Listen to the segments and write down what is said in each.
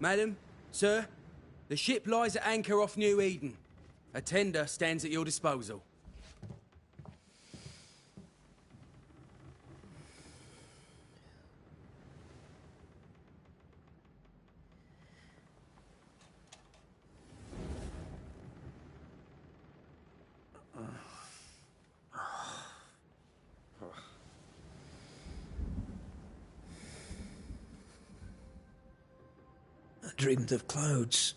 Madam, sir, the ship lies at anchor off New Eden. A tender stands at your disposal. I dreamed of clouds.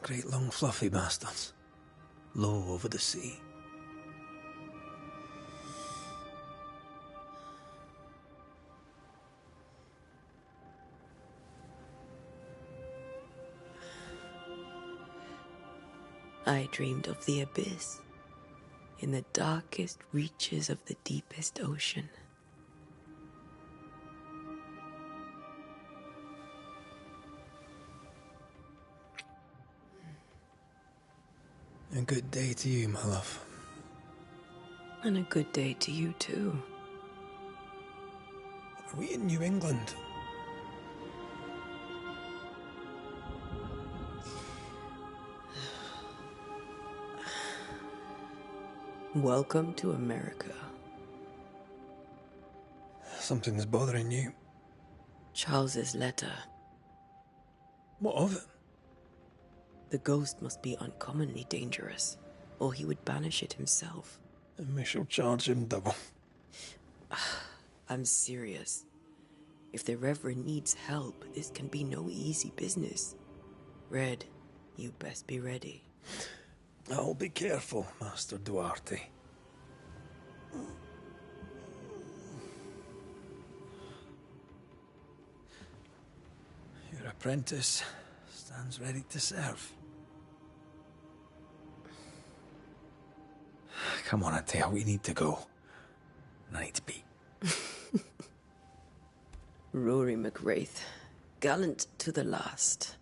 Great long fluffy bastards. Low over the sea. I dreamed of the abyss, in the darkest reaches of the deepest ocean. A good day to you, my love. And a good day to you, too. Are we in New England? Welcome to America. Something's bothering you. Charles's letter. What of it? The ghost must be uncommonly dangerous, or he would banish it himself. And we shall charge him double. I'm serious. If the Reverend needs help, this can be no easy business. Red, you best be ready. I'll be careful, Master Duarte. Your apprentice stands ready to serve. Come on, Atea, we need to go. I need to pee. Rory McWraith, gallant to the last.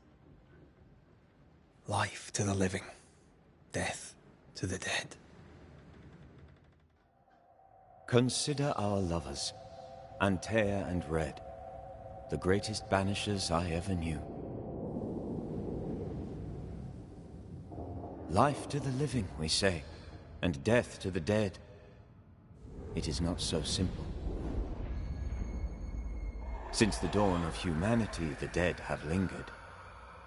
Life to the living, death to the dead. Consider our lovers, Antea and Red, the greatest banishers I ever knew. Life to the living, we say, and death to the dead. It is not so simple. Since the dawn of humanity, the dead have lingered.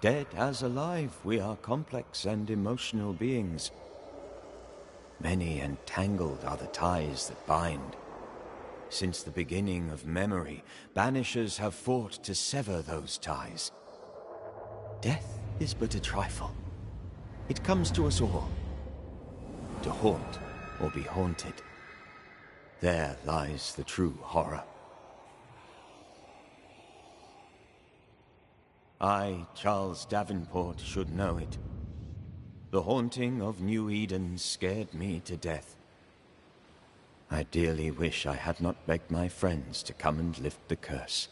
Dead as alive, we are complex and emotional beings. Many and tangled are the ties that bind. Since the beginning of memory, banishers have fought to sever those ties. Death is but a trifle. It comes to us all. To haunt or be haunted. There lies the true horror. I, Charles Davenport, should know it. The haunting of New Eden scared me to death. I dearly wish I had not begged my friends to come and lift the curse.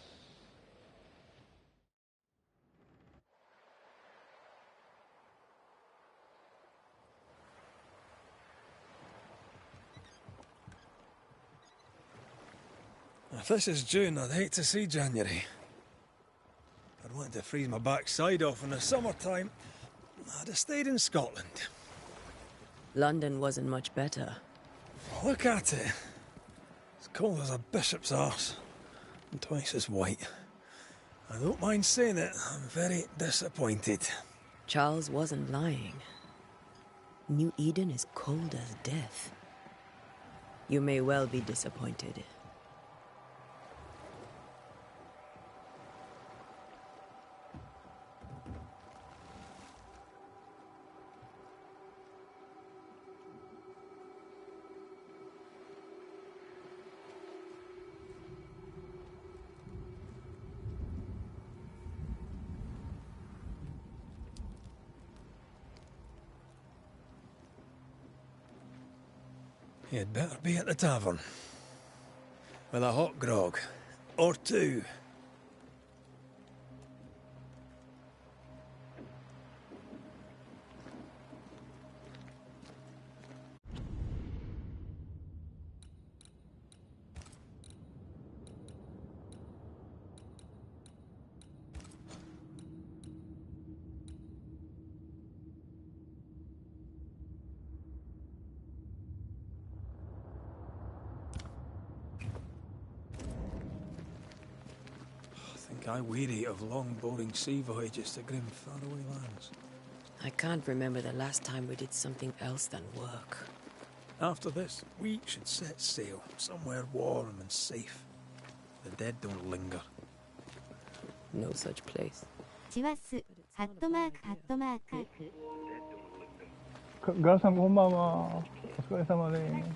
If this is June, I'd hate to see January. I'd want to freeze my backside off in the summertime. I'd have stayed in Scotland. London wasn't much better. Look at it. As cold as a bishop's arse. And twice as white. I don't mind saying it, I'm very disappointed. Charles wasn't lying. New Eden is cold as death. You may well be disappointed. You'd better be at the tavern. With a hot grog. Or two. guy weary of long, boring sea voyages to grim, faraway lands. I can't remember the last time we did something else than work. After this, we should set sail somewhere warm and safe. The dead don't linger. No such place. チワス、ハットマーク、ハットマーク。ガラさんこんばんは。お疲れ様です。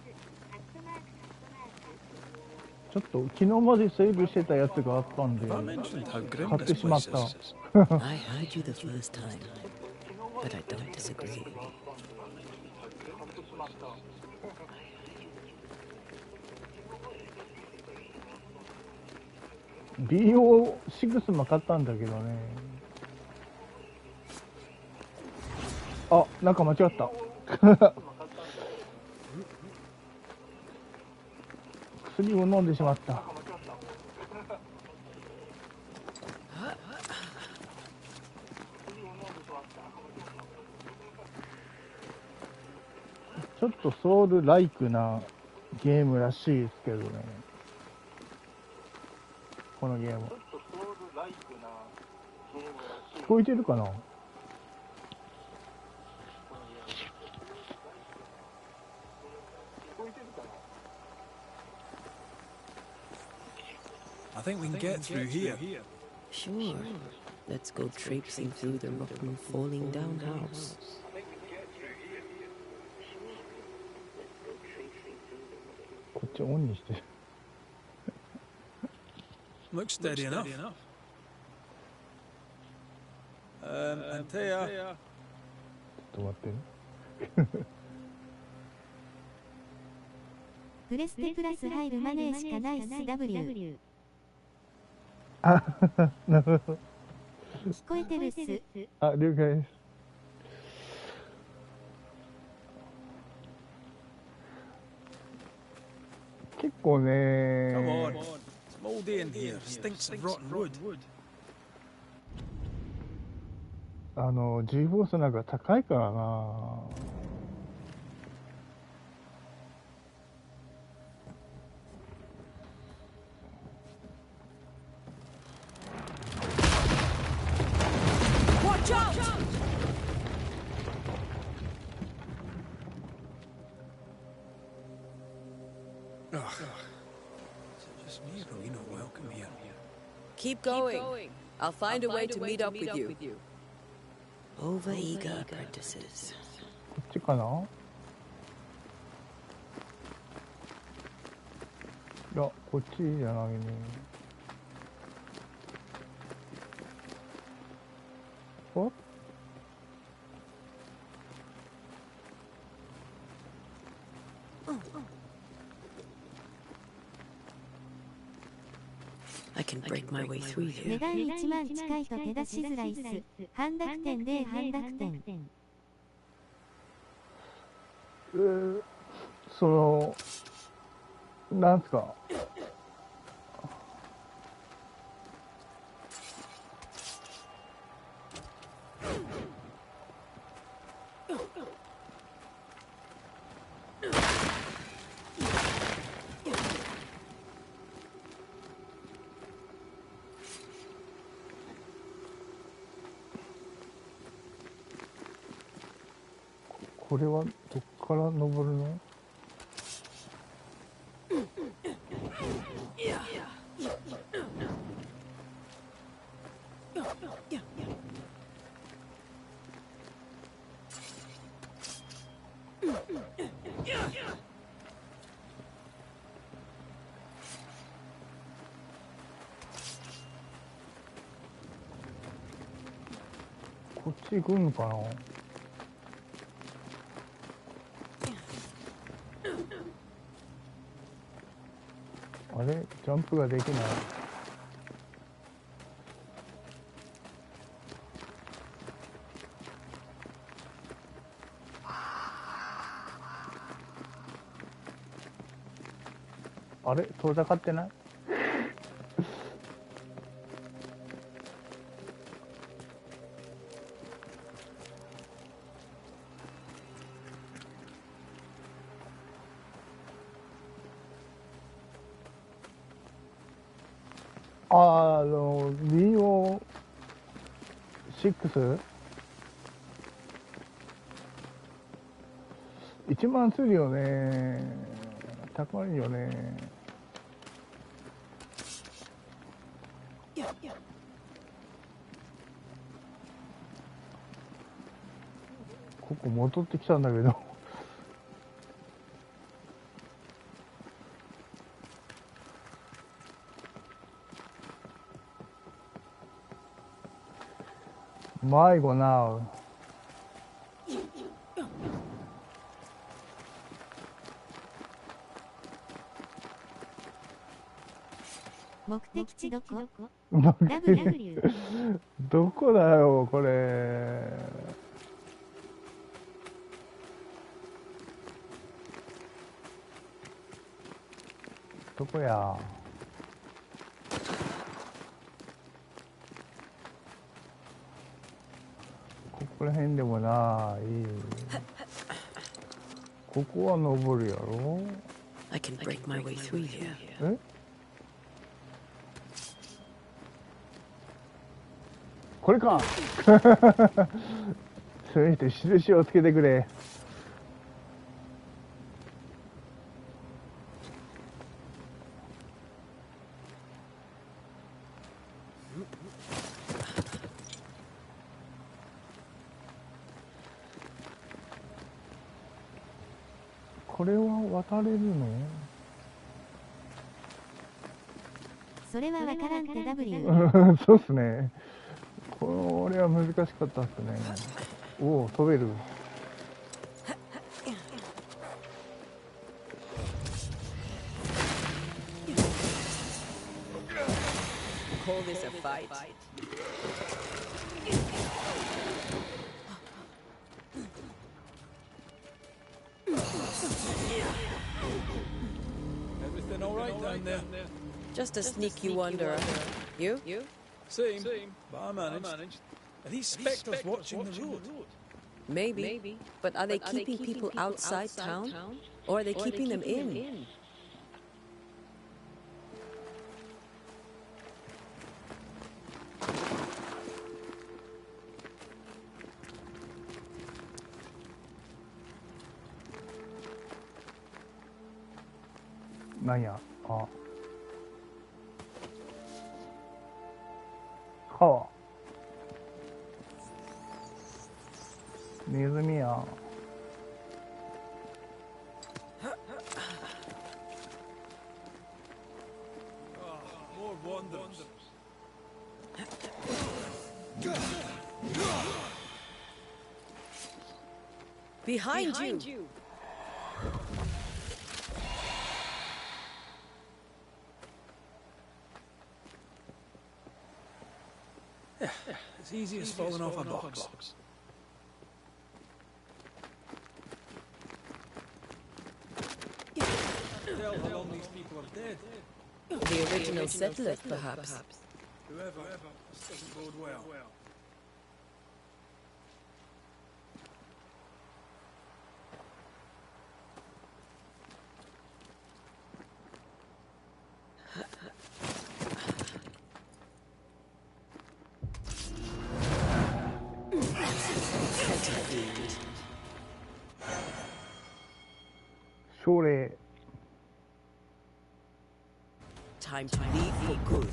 ちょっと昨日までセーブしてたやつがあったんで買ってしまった。I heard you the first time, but I don't disagree. BO6 も買ったんだけどね。あ、なんか間違った。薬を飲んでしまった。ちょっとソウルライクなゲームらしいですけどね。このゲーム。聞こえてるかな？I think we can get through here. Sure. Let's go traipsing through the rotten, falling down house. Looks steady enough. Antea. ちょっと待ってね。プレステプラス入るマネーしかない SW。あ、なるほど。聞こえてるっす。あ、了解です。結構ね Come on. It's mouldy in here. Stinks of rotten wood. G フォースなんか高いからな。Keep going. I'll find a way to meet up with you. Over-eager apprentices. こっちかな？いや、こっちじゃないね。おI can break my way through 値 here. 段1万近いと手出しづらいっす。半濁点で半濁点。なんすか。これはどっから登るの？こっち行くのかな？あれ？ジャンプができない。あれ？遠ざかってない？ DO6 1万するよね。高いよね。ここ戻ってきたんだけど。迷子な。目的地どこ？ W W どこだよこれ。どこや。ここら辺でもない。ここは登るやろ。 I can break my way through here. え、これか。せめて印をつけてくれ。これは渡れるの？それはわからんって W。そうっすね。これは難しかったっすね。おお、飛べる。Call this a fight? Everything all right down there? Just a sneaky wanderer. You? Same, but I managed. Are these spectres watching the road? Maybe. But are they keeping people outside town? Or are they keeping them in? なんや、あ、川、ネズミや。More wanderers. Behind you! As easy as falling off a box. Tell how long these people are dead. The original settlers, perhaps. Whoever, this doesn't bode well. Time to leave for good.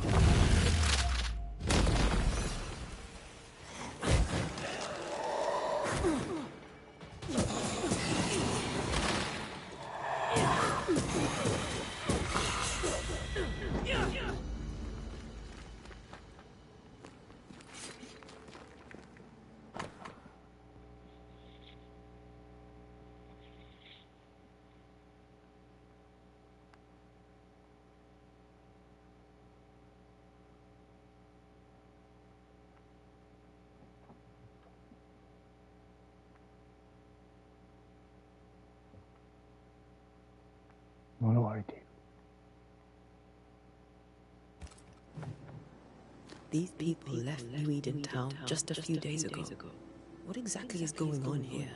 These people left New Eden town just a few days ago. What exactly is going on here?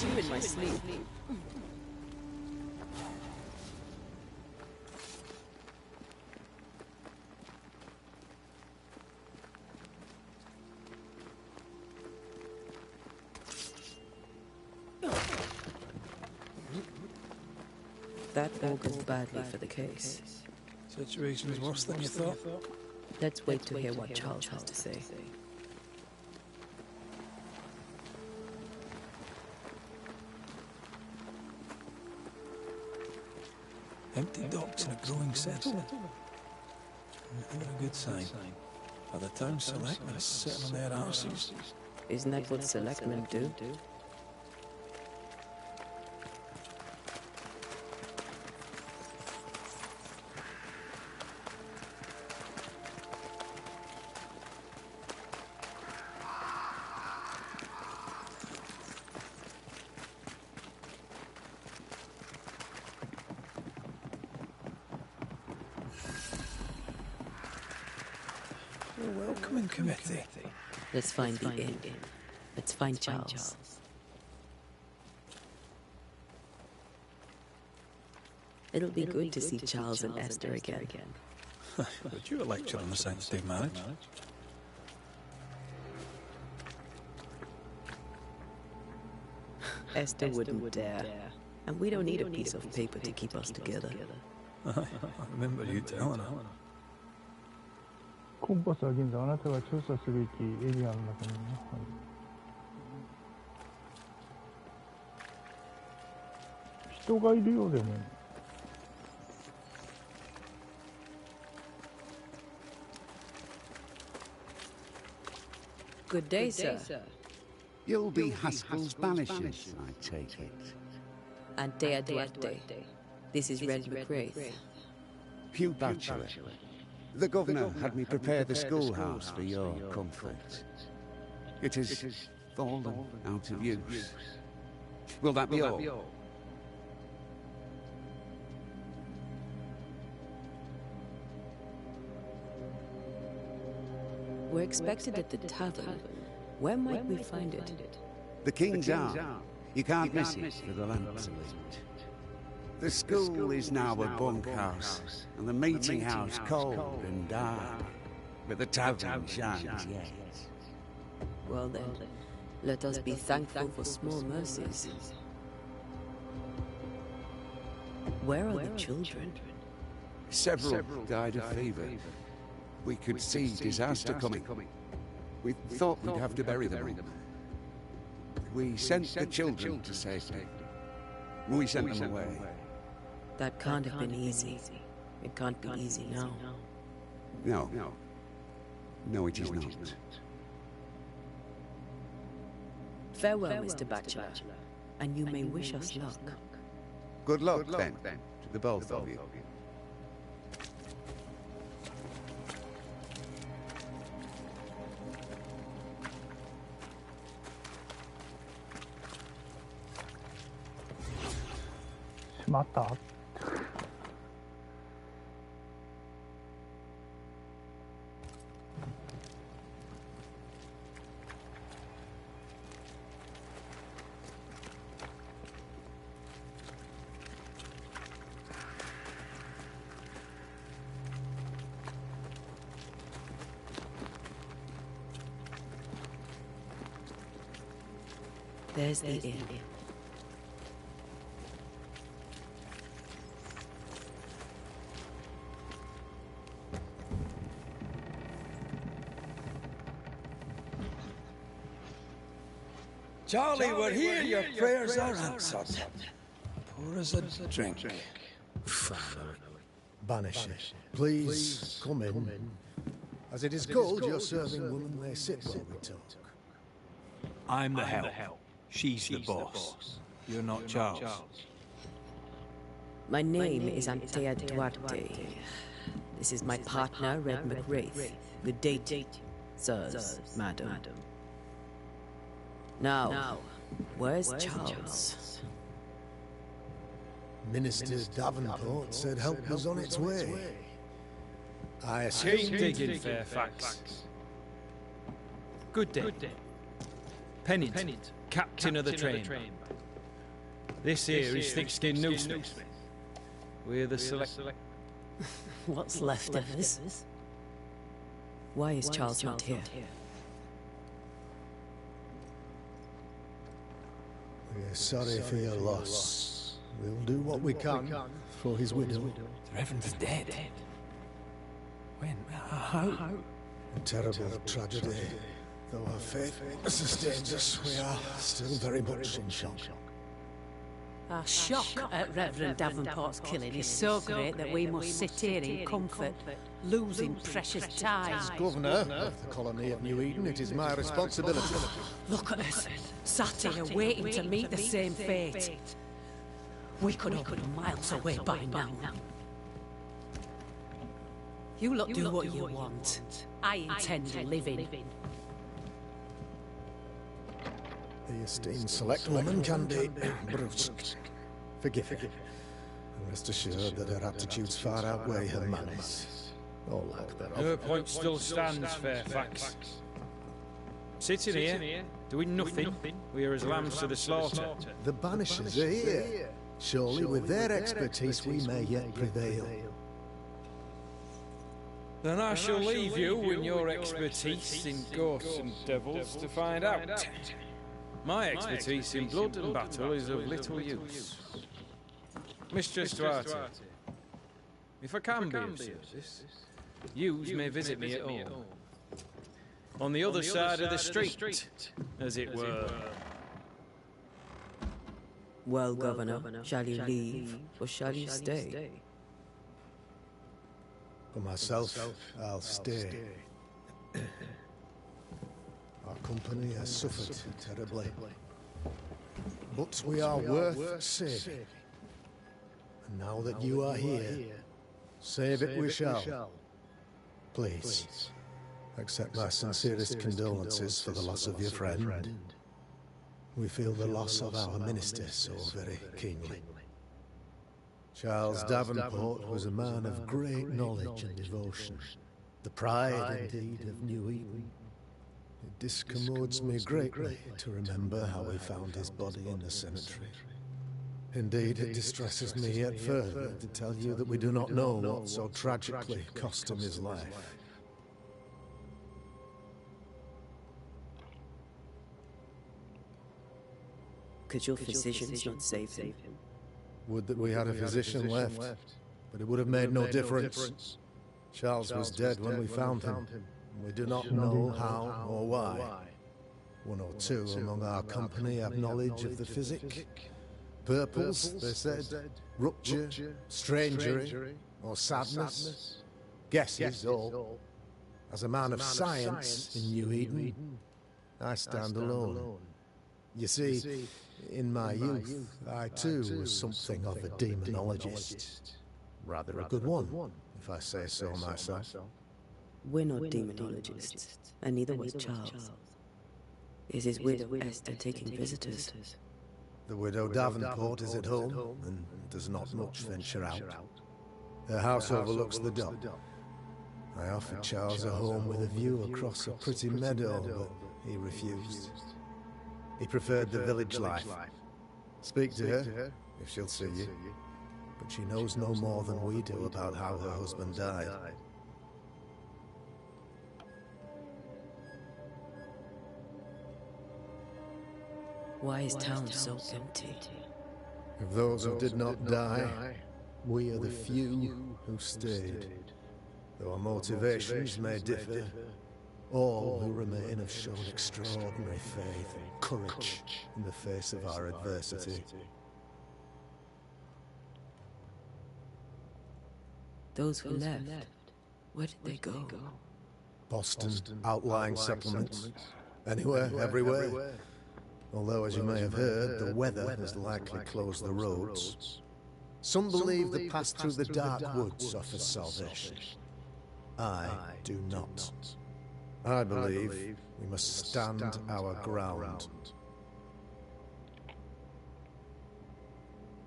you in my sleep. That augurs badly for the case. Situation's worse than you thought. Let's wait to hear what Charles has to say. Empty docks in a growing settlement. Never a good sign. Are the town selectmen sitting on their arses? Isn't that what selectmen do? A welcoming committee. Let's find the inn. Let's find Charles. It'll be good to see Charles and Esther again. Would you a lecture on the science they manage? Esther wouldn't dare. And we don't need a piece of paper to keep us together. I remember you telling her. コンパスは現在あなたが調査すべきエリアの中にね、はい、人がいるようでも Good day, sir. You'll be Haskell's banishers, I take it. Antea Duarte. This is Red McGrath. Hugh Bachelor. The governor had me prepare the schoolhouse for your comfort. It has fallen out of use. Will that be all? We're expected at the tavern. Where might we find it? The King's Arm. You can't miss it for the lamps are lit. The school is now a bunkhouse, and the meeting house cold and dark. But the tavern shines yet. Well then, let us be thankful for small mercies. Where are the children? Several died of fever. We could see disaster coming. We thought we'd have to bury them all. We sent the children to safety. We sent them away. That can't have been easy. It can't be easy now. No. No, it is not. Farewell, Mr. Bachelor, and you may wish us luck. Good luck, then, to the both of you. Mata. There's the inn. Charlie, we're here. Your prayers are answered. Pour us a drink. Banisher, please come in. As it is called, your serving woman may sit while we talk. I'm the help. She's the boss. You're not Charles. My name is Antea Duarte. This is my partner, Red McGrath. Good day, sirs, madam. Now, where's Charles? Minister Davenport said help was on its way. I assume... Keep digging, Fairfax. Good day. Pennant, captain of the train. This here is thick-skinned newsmith. We're the select... What's left of us? Why is Charles not here? We're sorry for your loss. We'll do what we can for his widow. The Reverend's dead. When? How? A terrible tragedy. Though our faith sustains us, we are still very much in shock. Our shock at Reverend Davenport's killing is so great that we must sit here in comfort, losing precious time. As governor of the colony of New Eden, it is my responsibility. Look at us, sat here waiting to meet the same fate. We could have been miles away by now. You lot do what you want. I intend living. The esteemed select woman can be brusque, forgiving, and rest assured that her attitudes far outweigh her manners, or lack thereof. Her point still stands, Fairfax. Sitting here, doing nothing, we are as lambs to the slaughter. The banishers are here. Surely with their expertise we may yet prevail. Then I shall leave you in your expertise in ghosts and devils to find out. My expertise in blood and battle is of little use. Mistress Duarte, if I can be of service, yous may visit me at home. On the other side of the street, as it were. Well, Governor, shall you leave or shall you stay? For myself, I'll stay. Our company has suffered terribly. But we are worth saving. And now that you are here, save it we shall. Please, accept my sincerest condolences for the loss of your friend. We feel the loss of our minister so very keenly. Charles Davenport was a man of great knowledge and devotion. The pride, indeed, of New Eden. It discommodes me greatly to remember how we found his body in the cemetery. Indeed, it distresses me yet further to tell you that we do not know what so tragically cost him his life. Could your physicians not save him? Would that we had a physician left, but it would have made no difference. Charles was dead when we found him. We do not know how or why. One or two among our company have knowledge of the physic. Purples, they said, rupture, strangery, or sadness. Guesses all. As a man of science in New Eden, I stand alone. You see, in my youth, I too was something of a demonologist. Rather a good one, if I say so myself. We're not demonologists, and neither was Charles. Is his widow Esther taking visitors? The widow Davenport is at home, and does not much venture out. Her house overlooks the dock. I offered Charles a home with a view across a pretty meadow, but he refused. He preferred the village life. Speak to her, if she'll see you. But she knows no more than we do about how her husband died. Why is town so empty? Of those who did not die, we are the few who stayed. Though our motivations may differ, all who remain have shown extraordinary faith and courage in the face of our adversity. Those who left, where did they go? Boston, outlying settlements. Anywhere, everywhere. Although, as you may have heard, the weather has likely closed the roads. Some believe the path through the dark woods offers salvation. I do not. I believe we must stand our ground.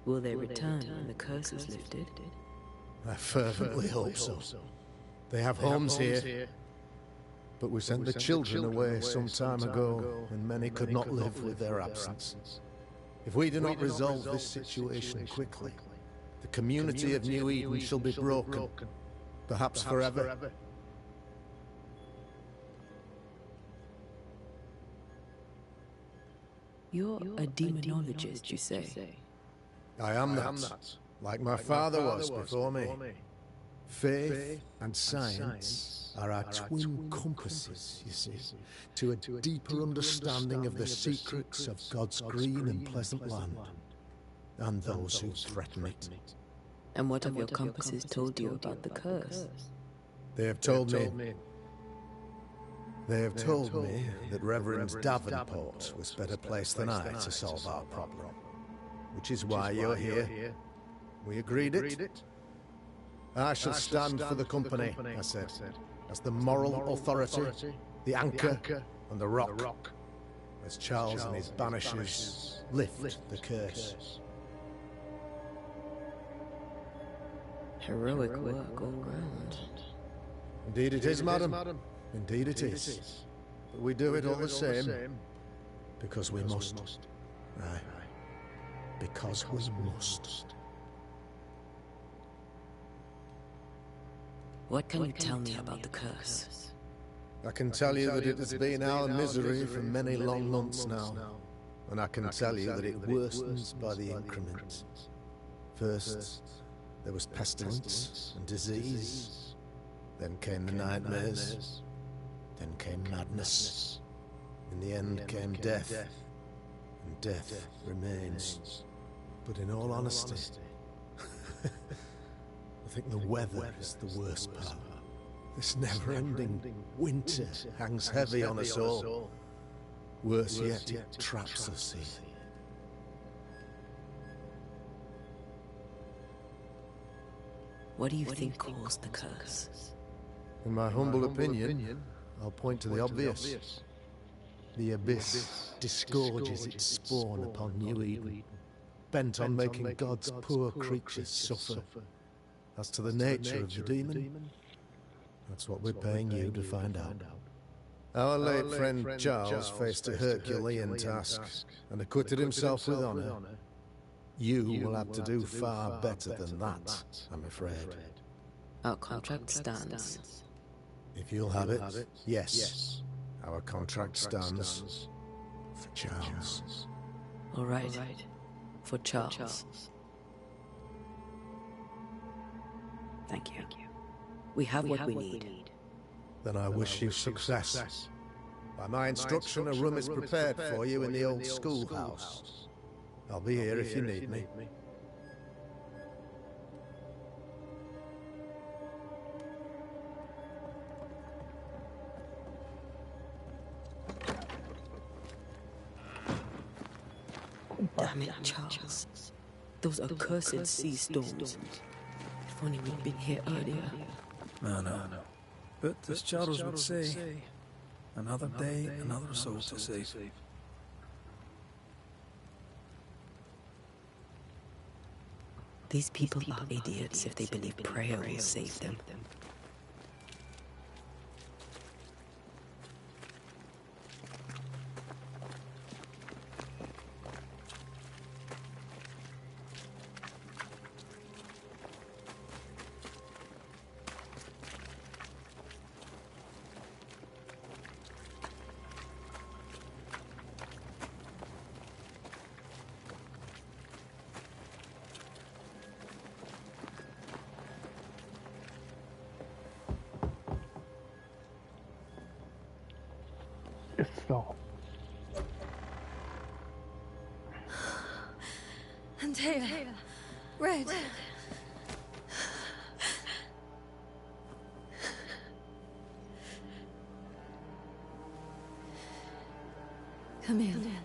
Will they return when the curse is lifted? I fervently hope so. They have homes here. But we sent the children away some time ago, and many could not live with their absence. If we do not resolve this situation quickly, the community of New Eden shall be broken, perhaps forever. You're a demonologist, you say? I am that, like my father was before me. Faith and science are our twin compasses, you see, to a deeper understanding of the secrets of God's green and pleasant land, and those who threaten it. And what have your compasses told you about the curse? They have told me that Reverend Davenport was better placed than I to solve our problem, which is why you're here. We agreed it. I shall stand for the company, I said, as the moral authority, the anchor, and the rock, as Charles and his banishers lift the curse. Heroic work all round. Indeed it is, madam. Indeed it is. But we do it all the same, because we must. Aye. Because we must. What can you tell me about the curse? I can tell you that it has been our misery for many long months now. And I can tell you that it worsens by the increment. First, there was pestilence and disease. Then came the nightmares. Then came madness. In the end came death. And death remains. But in all honesty, I think the weather is the worst part. This never-ending winter hangs heavy on us all. Worse yet, it traps us here. What do you think caused the curse? In my humble opinion, I'll point to the obvious. The abyss disgorges its spawn upon New Eden, bent on making God's poor creatures suffer. As to the nature of the demon, that's what we're paying you to find out. Our late friend Charles faced a Herculean task and acquitted himself with honor. You will have to do far better than that, I'm afraid. Our contract stands. If you'll have it, yes. Our contract stands for Charles. All right. For Charles. Thank you. We have what we need. Then I wish you success. By my instruction, a room is prepared for you in the old schoolhouse. I'll be here if you need me. Damn it, Charles. Those accursed sea storms. If only we'd been here earlier. No. But as Charles would say, another day, another soul to save. These people are idiots if they believe prayer will save them. Stop. And Taylor. Red. Come in.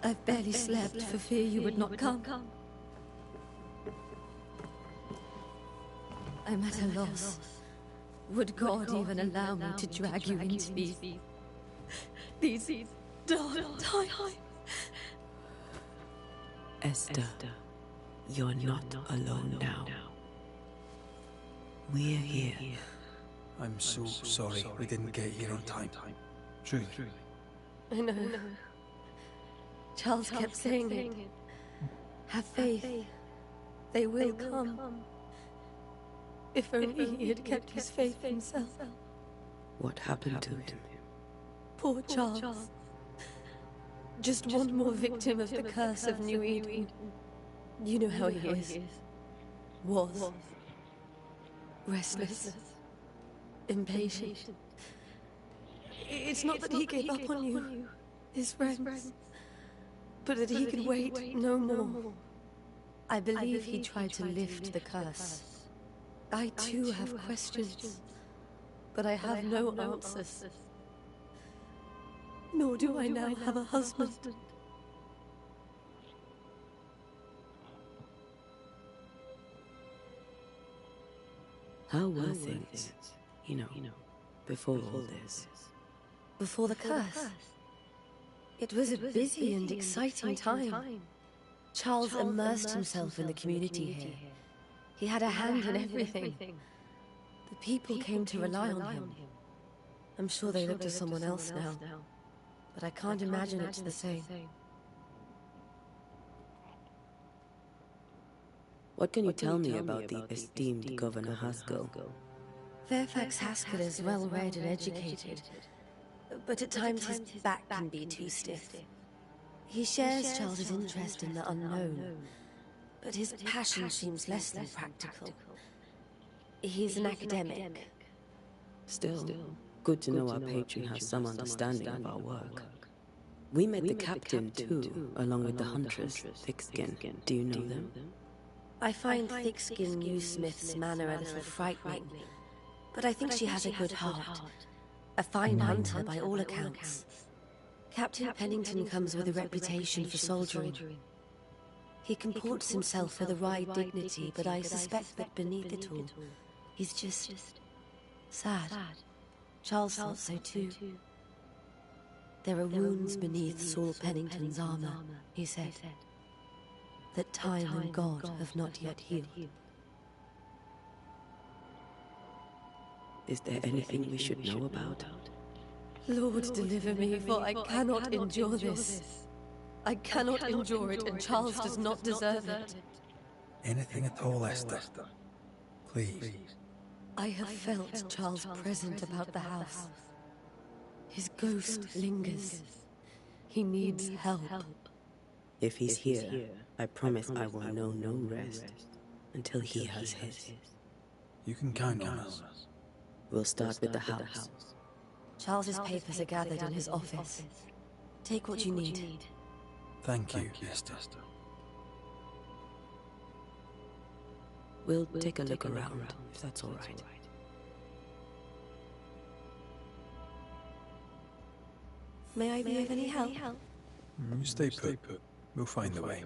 I've barely slept for fear you would not come. I'm at a loss. Would God even allow me to drag you into these dark times? Esther, you're not alone now. We're here. I'm so sorry we didn't get here on time. Truly. I know. Charles kept saying it. Have faith. They will come. If only he had kept his faith himself. What happened to him? Poor Charles. Just one more victim of the curse of New Eden. You know how he is. Was. Restless. Impatient. It's not that he gave up on you, his friends, but that he could wait no more. I believe he tried to lift the curse. I too have questions, but I have no answers. Nor do I now have a husband. How were things, before all this? Before the curse? It was a busy and exciting time. Charles immersed himself in the community here. He had a hand in everything. The people came to rely on him. I'm sure they look to someone else now, but I can't imagine it's the same. What can you tell me about the esteemed Governor Haskell? Fairfax Haskell is well-read and educated, but at times his back can be too stiff. He shares Charles's interest in the unknown, but his passion seems less than practical. He's an academic. Still, good to know our patron has some understanding of our work. We met the captain too, along with the huntress, Thickskin. Do you know them? I find Thickskin Newsmith's manner a little frightening, but I think she has a good heart. A fine hunter by all accounts. Captain Pennington comes with a reputation for soldiering. He comports himself with a wry dignity, but I suspect that beneath it all, he's just sad. Charles thought so too. There are wounds beneath Saul Pennington's armor, he said, that time and God have not yet healed. Is there anything we should know about? Lord, deliver me, for I cannot endure this. I cannot endure it, and Charles does not deserve it. Anything at all, Esther. Please. I have felt Charles present about the house. His ghost lingers. He needs help. If he's here, I promise I will know no rest until he has his. You can count on us. We'll start with the house. Charles's papers are gathered in his office. Take what you need. Thank you, Esther. We'll take a look around, if that's all right. May I be of any help? You stay put. We'll find the way.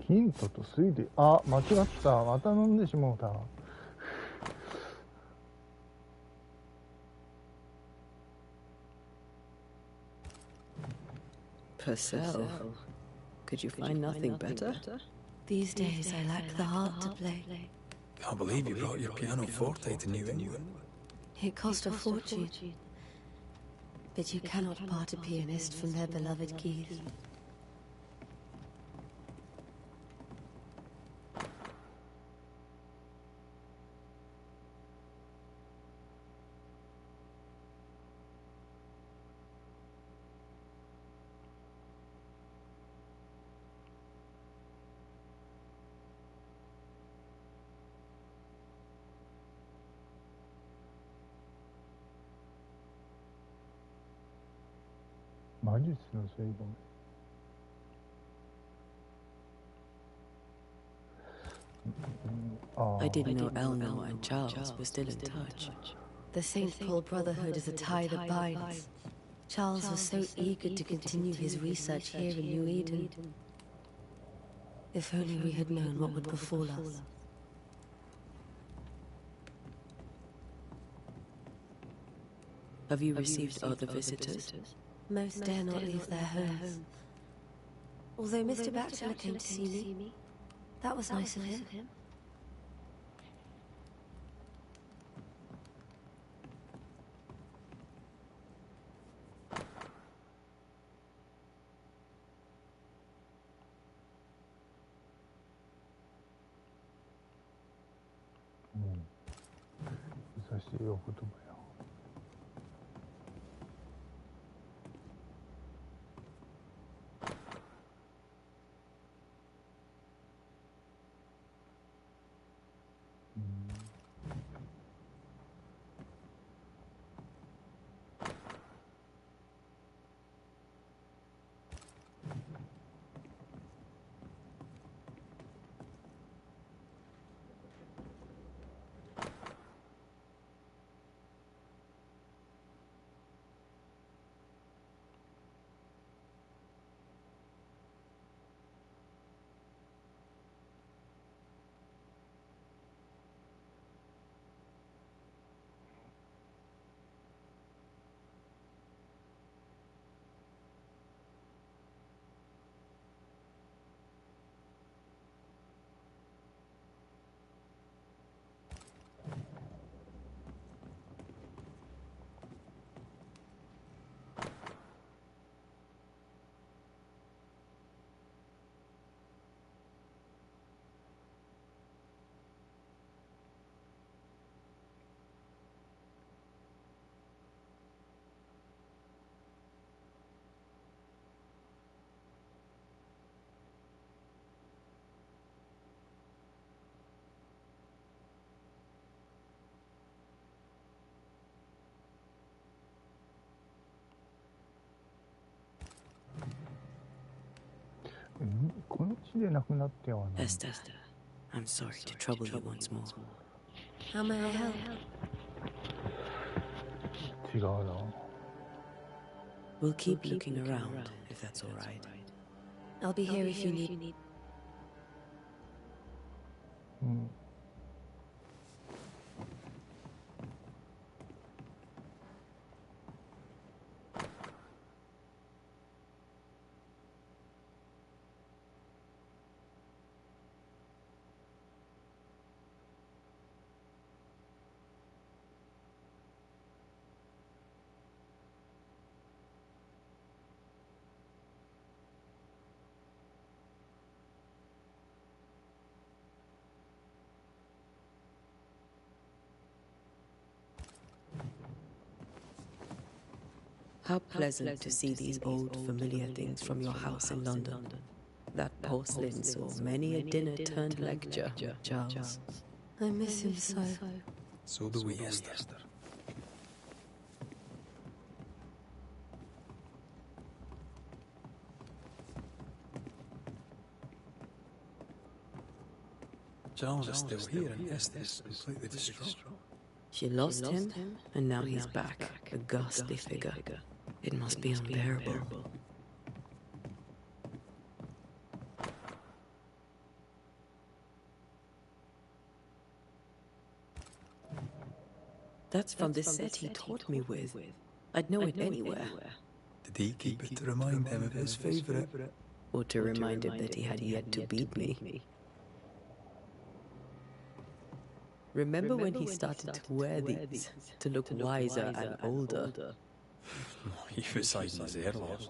ヒントと推理。あ、間違った。また飲んでしもうた。Purcell, could you find nothing better? These days I lack the heart to play. Can't believe you brought your pianoforte to New England. It cost a fortune. But you cannot part a pianist from their beloved keys. I didn't know Eleanor and Charles were still in touch. The St. Paul Brotherhood is a tie that binds. Charles was so eager to continue his research here in New Eden. If only we had known what would befall us. Have you received other visitors? Most dare not leave their homes. Although Mr. Bachelor came to see me, that was nice of him. Esther, I'm sorry to trouble you once more. How may I help? We'll keep looking around, if that's all right. I'll be here if you need. How pleasant to see these old familiar things from your house in London. That porcelain saw many a dinner turned lecture, Charles. I miss him so. So do we, Esther. Charles is still here and Esther is completely distraught. She lost him, and now he's back, a ghastly figure. It must be unbearable. That's from the set he taught me with. I'd know it anywhere. Did he keep it to remind him of his favourite? Or to remind him that he had yet to beat me. Remember when he started to wear these, to look wiser and older? He was sizing his hair loss.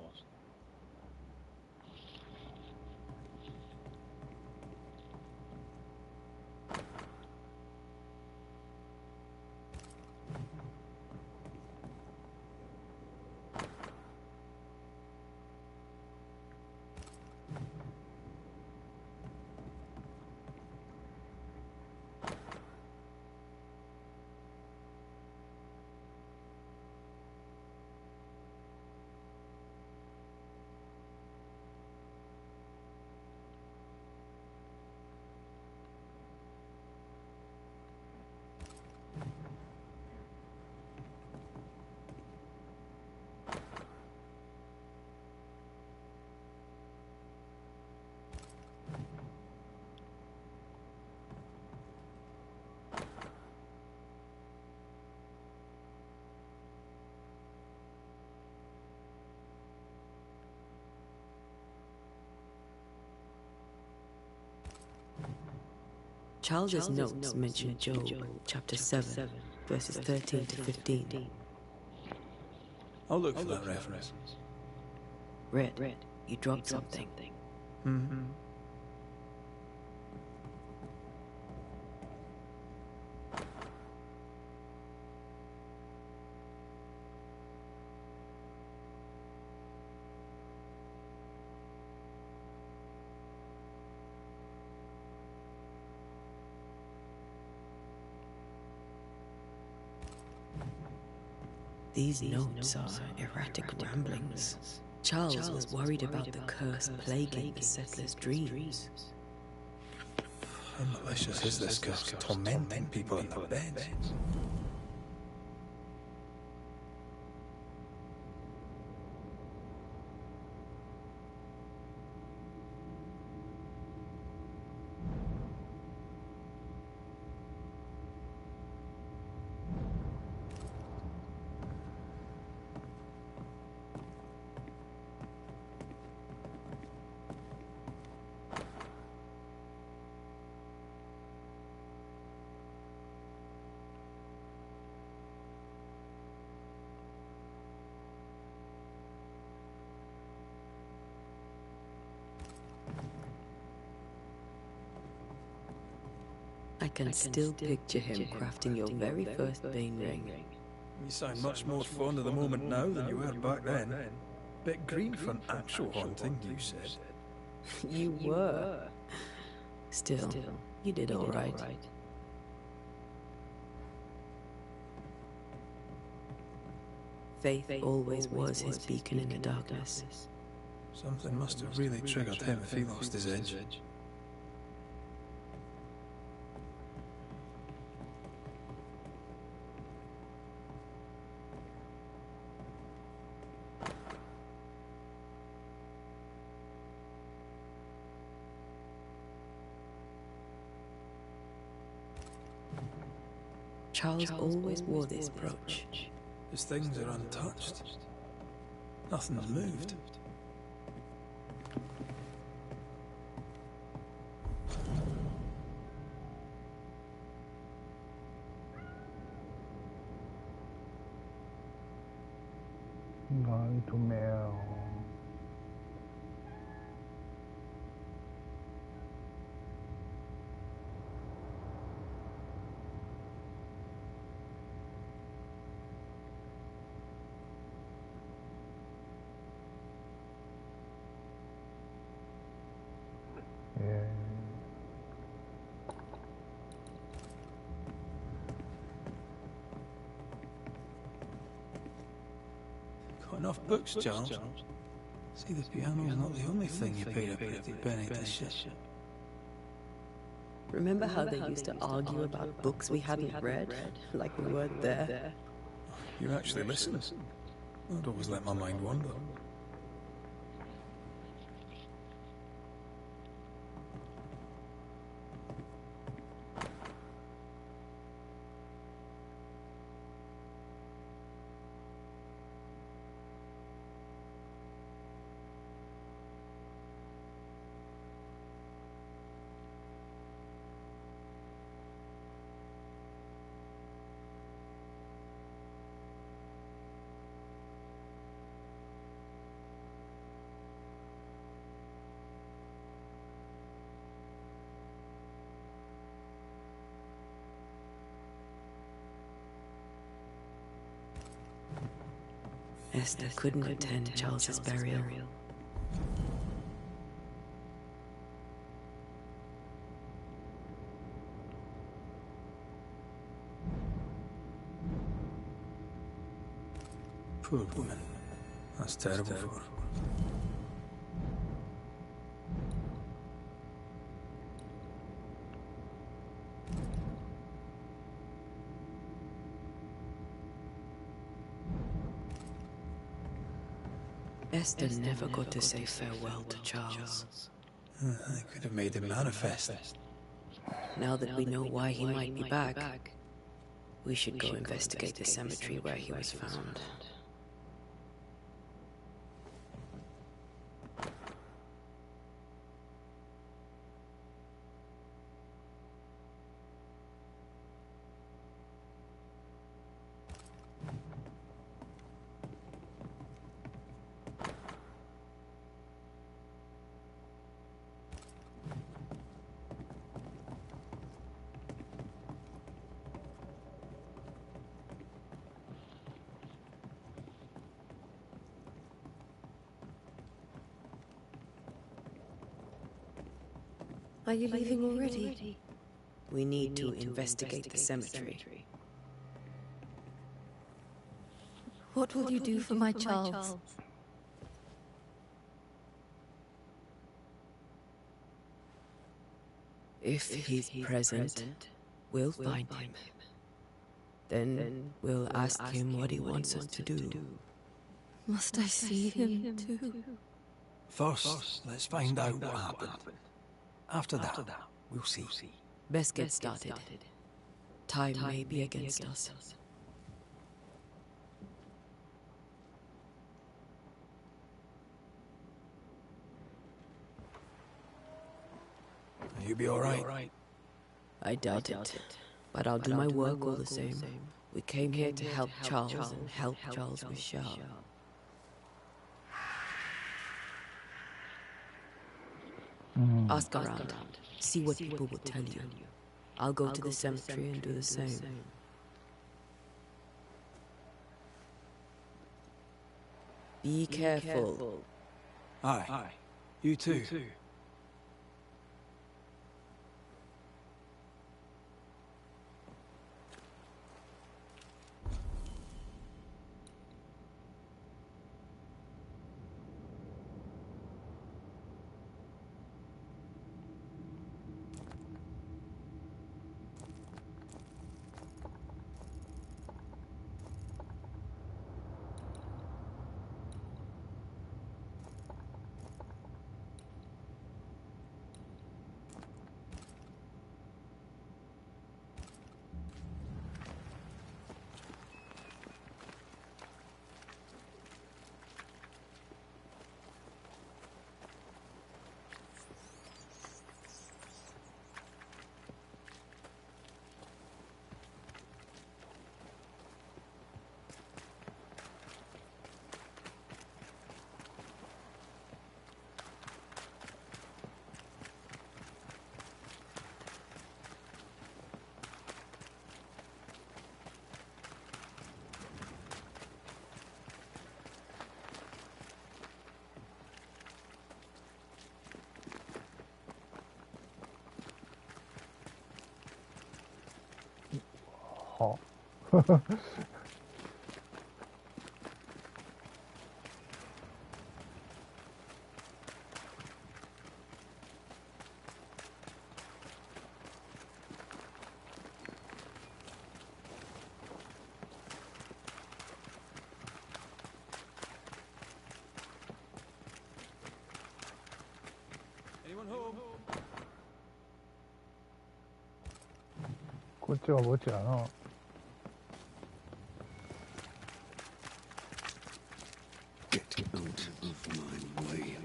Charles's notes mention Job, chapter 7, verses 13 to 15. I'll look for that reference. Red, you dropped something. Mm-hmm. These notes are erratic ramblings. Charles was worried about the curse plaguing the settlers' dreams. How malicious is this curse, tormenting people in their beds? I can still picture him crafting your very first Bane ring. You sound much more fond of the moment now than you were back then. Bit green for an actual haunting, you said. You were. Still, you did all right. Faith always was his beacon in the darkness. Something must have really triggered him if he lost his edge. Charles always wore this brooch. His things are untouched. Nothing's moved. Nightmare. Got enough books, Charles? See, the piano's not the only thing you paid a pretty penny to shit. Remember how they used to argue about books we hadn't read? Like we weren't there? You're actually listening. I'd always let my mind wander. Esther couldn't attend Charles's burial. Poor woman. That's terrible for her. Esther never got to say farewell to Charles. I could have made him manifest. Now that we know why he might be back, we should go investigate the cemetery where he was found. Are you leaving already? We need to investigate the cemetery. What will you do for my Charles? If he's present, we'll find him. Then we'll ask him what he wants us to do. Must I see him too? First, let's find out what happened. After that, we'll see. Best get started. Time may be against us. You be all right? I doubt it, but I'll do my work all the same. We came here to help Charles and help Charles with Charles. Ask around, see what people will tell you. I'll go to the cemetery and do the same. Be careful. Aye. You too. Anyone home? こっちは墓地やな。Get out of my way.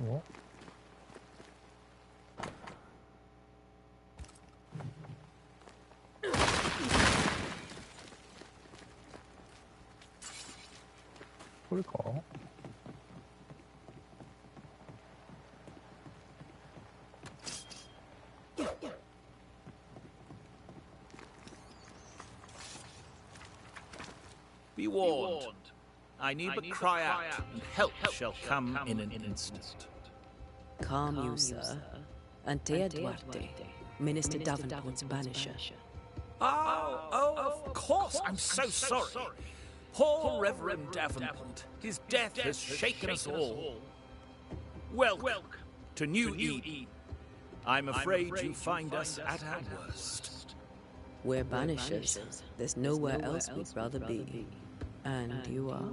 おこれかBe warned. I need but cry out, and help shall come in an instant. Calm you, sir. Antea Duarte, Minister Davenport's banisher. Oh, of course. I'm so sorry. Poor Reverend Davenport. His death has shaken us all. Welcome to New Eden. I'm afraid you find us at our worst. We're banishers. There's nowhere else we'd rather be. And you are?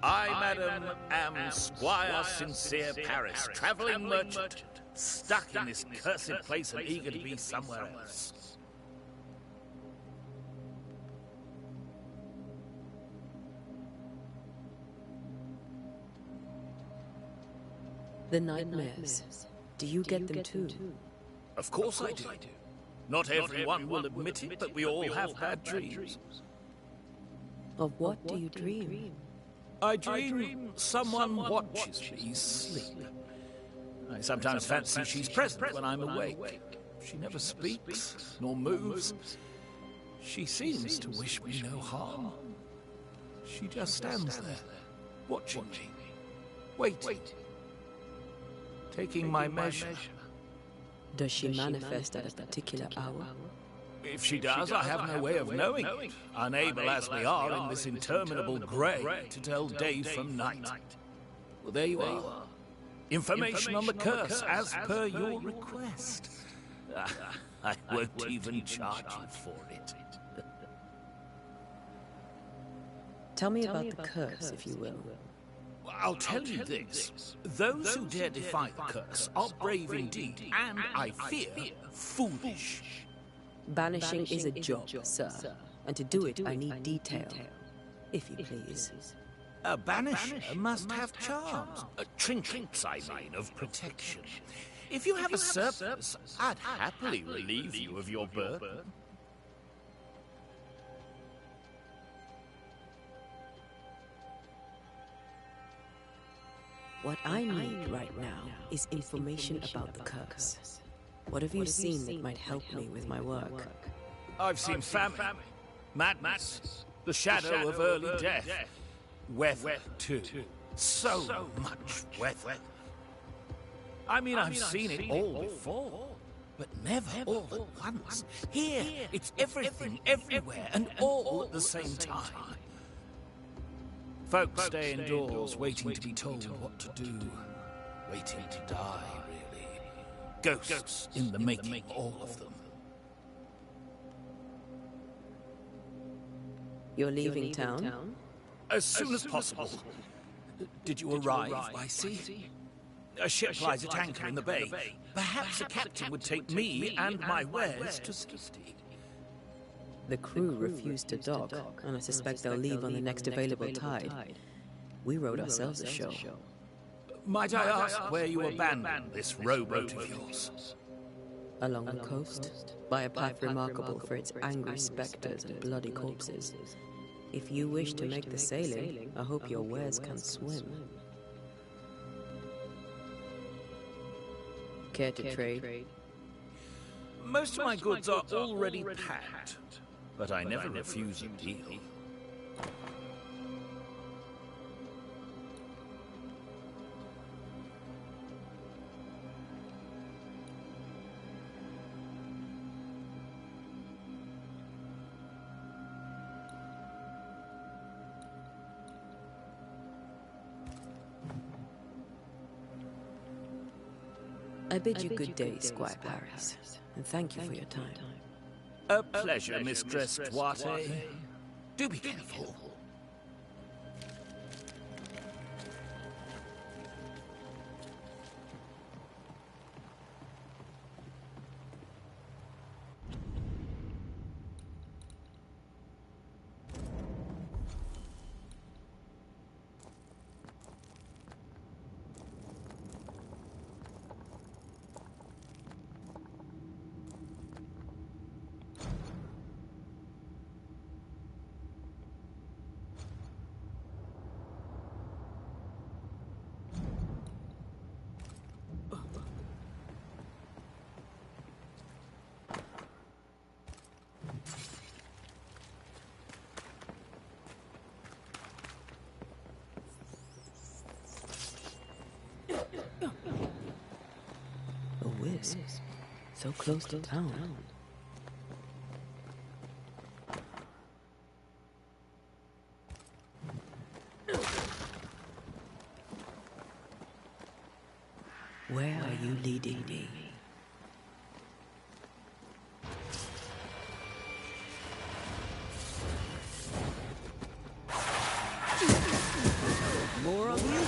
I, madam, am Squire Sincere Paris, travelling merchant, stuck in this cursed place and eager to be somewhere else. The nightmares. Do you get them too? Of course I do. Not everyone will admit it, but we all have bad dreams. Of what do you dream? I dream someone watches me sleep. I sometimes fancy she's present when I'm awake. She never speaks, nor moves. She seems to wish me no harm. She just stands there, watching me, waiting, taking my measure. Does she manifest at a particular hour? If she does, I have no way of knowing it, unable as we are in this interminable grey to tell day from night. Well, there you are. Information on the curse, as per your request. I won't even charge you for it. Tell me about the curse, if you will. I'll tell you this. Those who dare defy the curse are brave indeed, and, I fear, foolish. Banishing is a job, sir. And to do it, I need detail. If you please. A banisher must have charms. Trinkets, I mean, of protection. If you have a surplus, I'd happily relieve you of your burden. What I need right now is information about the curse. What have you seen that might help me with my work? I've seen famine, madness, the shadow of early death, weather too. So much weather. I mean, I've seen it all before, but never all at once. Here, it's everything, everywhere, and all at the same time. Folks stay indoors, waiting to be told what to do. Waiting to die, really. Ghosts in the making, all of them. You're leaving town? As soon as possible. Did you arrive by sea? A ship lies at anchor in the bay. Perhaps the captain would take me and my wares to safety. The crew refused to dock, and I suspect they'll leave on the next available tide. We rode ourselves ashore. Might I ask where you abandoned this rowboat of yours? Along the coast, by a path remarkable for its angry spectres and bloody corpses. If you wish to make the sailing, I hope your wares can swim. Care to trade? Most of my goods are already packed, but I never refuse a deal. I bid you good day, Squire Paris, and thank you for your time. A pleasure, Mistress Duarte. Do be careful. A wisp, so close to town. Where are you leading me? More of you?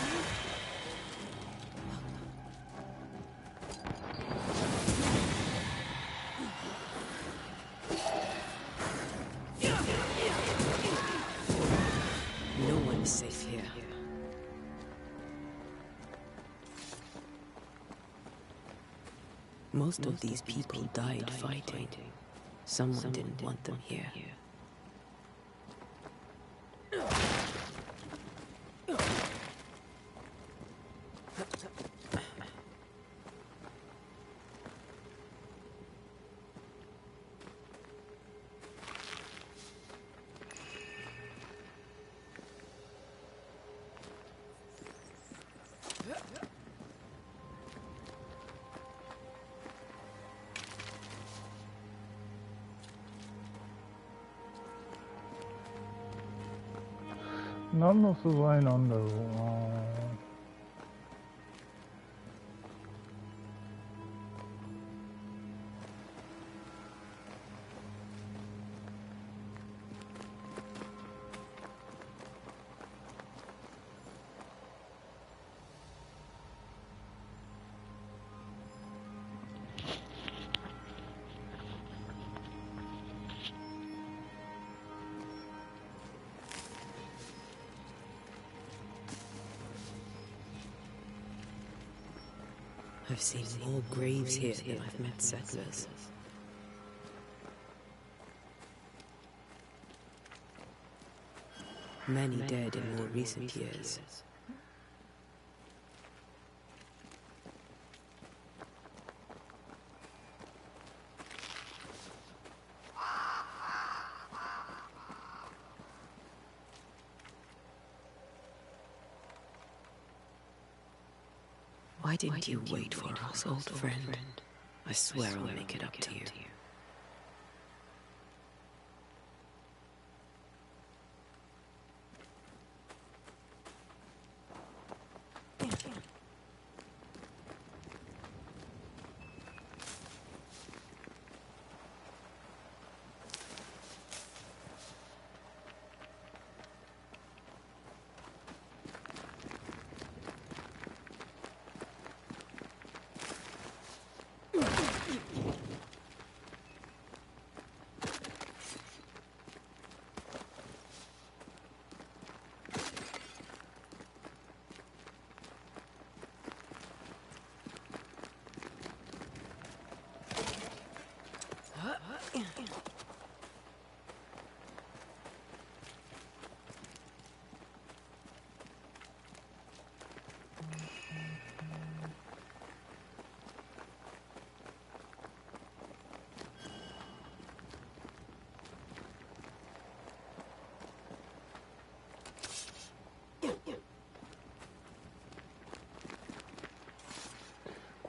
No one is safe here. Most of these people died fighting. Someone didn't want them here. 何の素材なんだろうな。I've seen more graves here than I've met settlers. Many dead in more recent years. Why didn't you wait for us, old friend? I swear I'll make it up to you.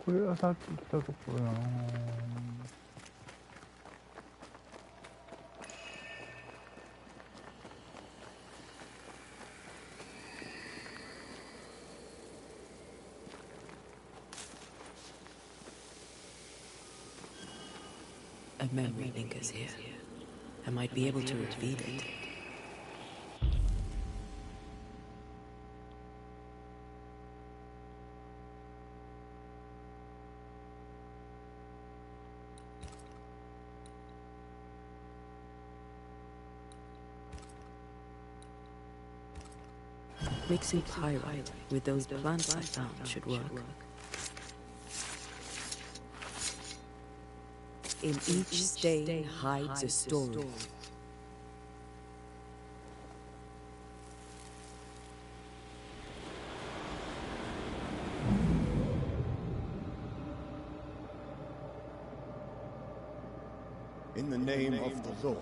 これはさっき来たところだな。A memory lingers here. I might be able to reveal it. Mixing pyrite with those plants I found should work. In each stain hides a story. In the name of the Lord,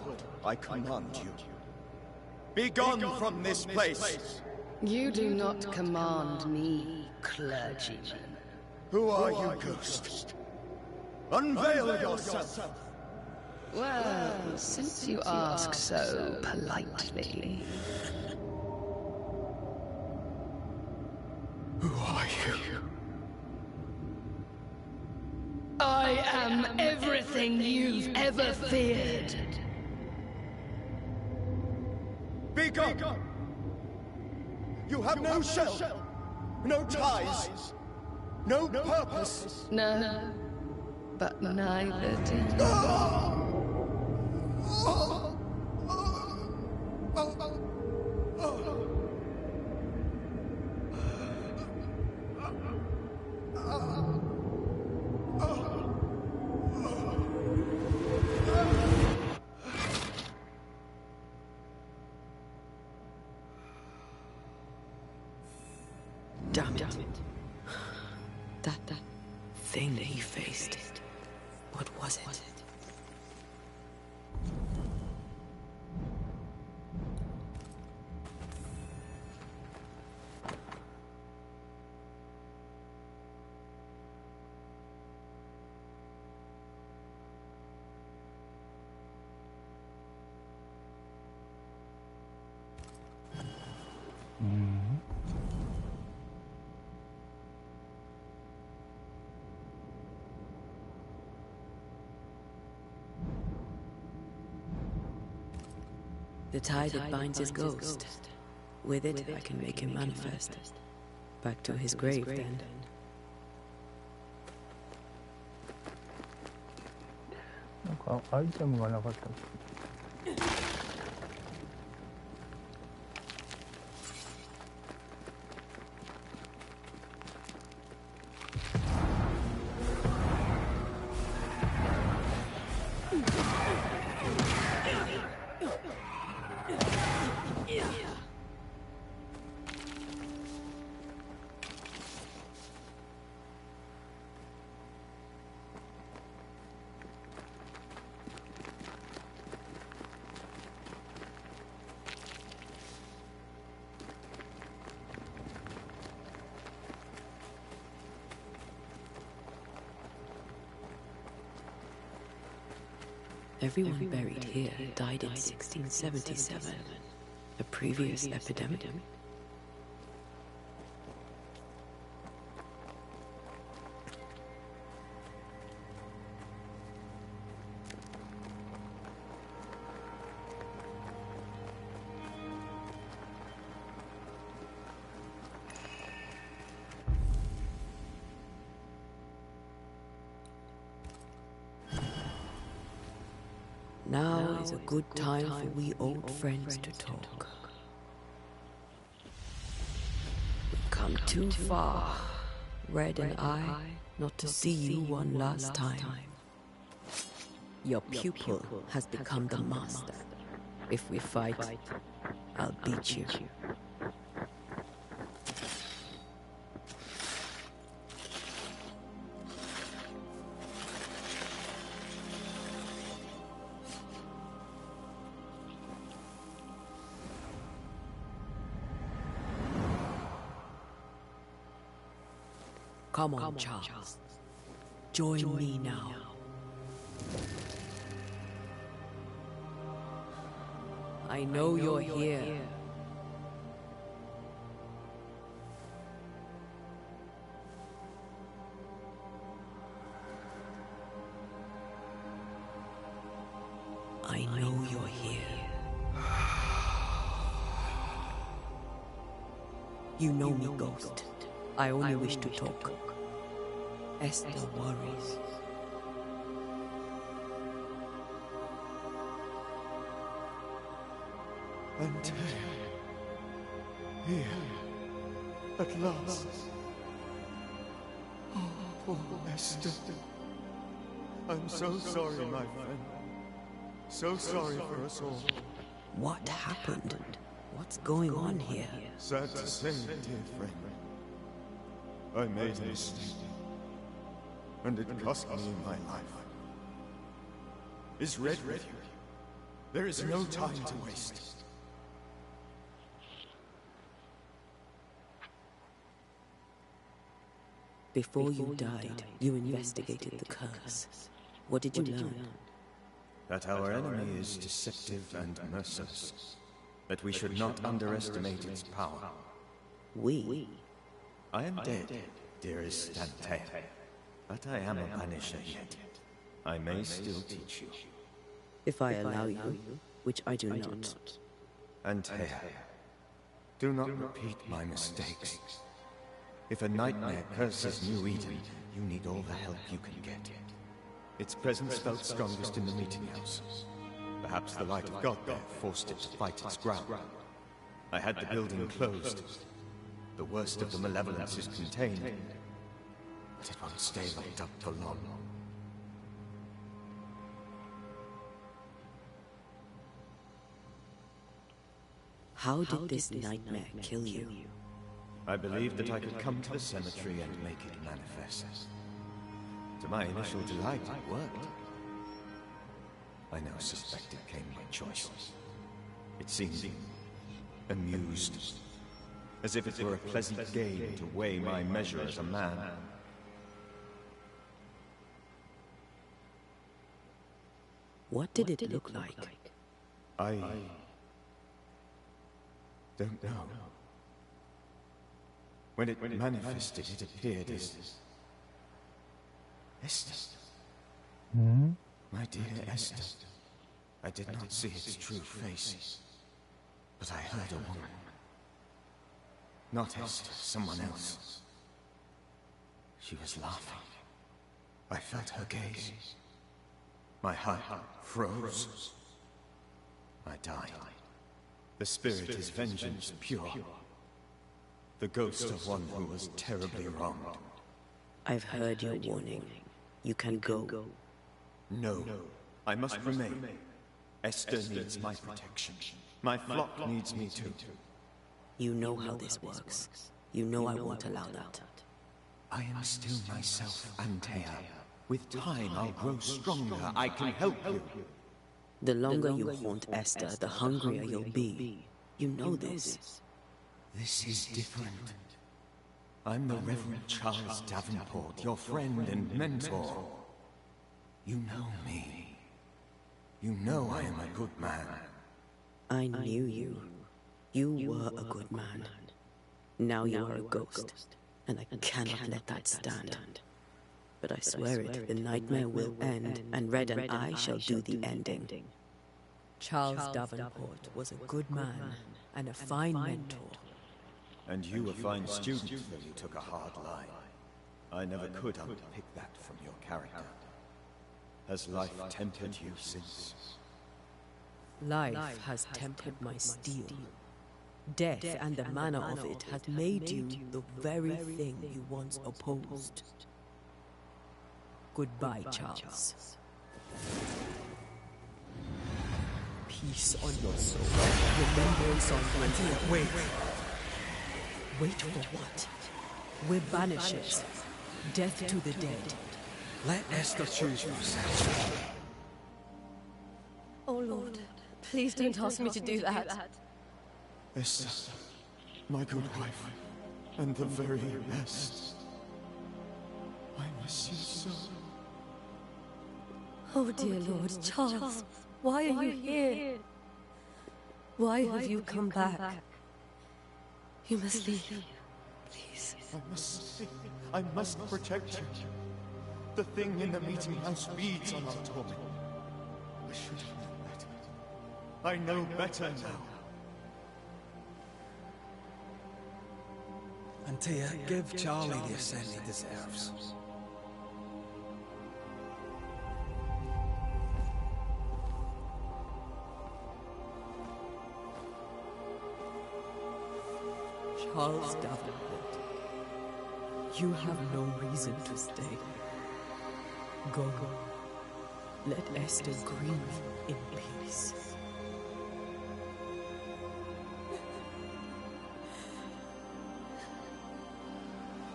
I command you. Be gone from this place! You do not command me, clergyman. Who are you, ghost? Unveil yourself! Well, since you ask so politely. Who are you? I am everything you've ever feared. Be gone! You have no shell, no ties, no purpose. No, but neither do you. Damn it. That thing that he faced. What was it? The tie that binds his ghost. With it, I can make him manifest. Back to his grave, then. Like, アイテムがなかったっけ。Everyone buried here died in 1677. A previous epidemic? Now is a good time for we old friends to talk. We've come too far, Red and I, not to see you one last time. Your pupil has become the master. If we fight, I'll beat you. Come on, Charles. Join me now. I know you're here. I know you're here. You know me, Ghost. I only wish to talk. Esther worries. And here, at last. Oh, poor Esther. I'm so sorry, my friend. So sorry for us all. What happened? What's going on here? Sad to say, dear friend. I made a mistake. And it cost me my life. Is Red with you? There is no time to waste. Before you died, you investigated the curse. What did you learn? That our enemy is deceptive and merciless. That we should not underestimate its power. We? I am dead, dearest Antea. But I am a banisher yet. I may still teach you. If I allow you, which I do not. Antea, do not repeat my mistakes. If a nightmare curses New Eden, you need all the help you can get. Its presence felt strongest in the meeting house. Perhaps the light of God there forced it to fight its ground. I had the building closed. The worst of the malevolence is contained. But it won't stay locked up for long. How did this nightmare kill you? I believed that I could come to the cemetery and make it manifest. To my initial delight, it worked. I now suspect it came by choice. It seemed amused, as if it were a pleasant game to weigh my measure as a man. What did it look like? I don't know. When it manifested, it appeared as Esther. Hmm? My dear Esther. I did not see its true face. But I heard a woman. Not Esther, someone else. She was laughing. I felt her gaze. My heart froze. I died. The spirit is vengeance pure. The ghost of one who was terribly wronged. I've heard your warning. You can go. No, I must remain. Esther needs my protection. My flock needs me too. You know how this works. You know I won't allow that. I am still myself, Antea. With time, I'll grow stronger. I can help you. The longer you haunt Esther, the hungrier you'll be. You know this. This is different. I'm the Reverend Charles Davenport, your friend and mentor. You know me. You know I am a good man. I knew you. You were a good man. Now you are a ghost, and I cannot let that stand. But I swear it, the nightmare will end, and Red and I shall do the ending. Charles Davenport was a good man and a fine mentor. And you a fine student, though you took a hard line. I never could unpick that from your character. Has life tempted you since? Life has tempered my steel. Death and the manner of it has made you the very thing you once opposed. Goodbye, Charles. Peace on your soul. Remembrance on your... Wait. Wait for what? We're banishers. Death to the dead. Let Esther choose herself. Oh, Lord. Please don't ask me to do that. Esther, my good wife, and the very best. I miss you so. Oh, dear Lord, Charles, why are you here? Why have you come back? You must leave, please. I must protect you. The thing in the meeting house feeds on our torment. I should have known better. I know better now. Antea, give Charlie the ascent he deserves. Charles Davenport, you have no reason to stay. Go. Let Esther grieve in peace.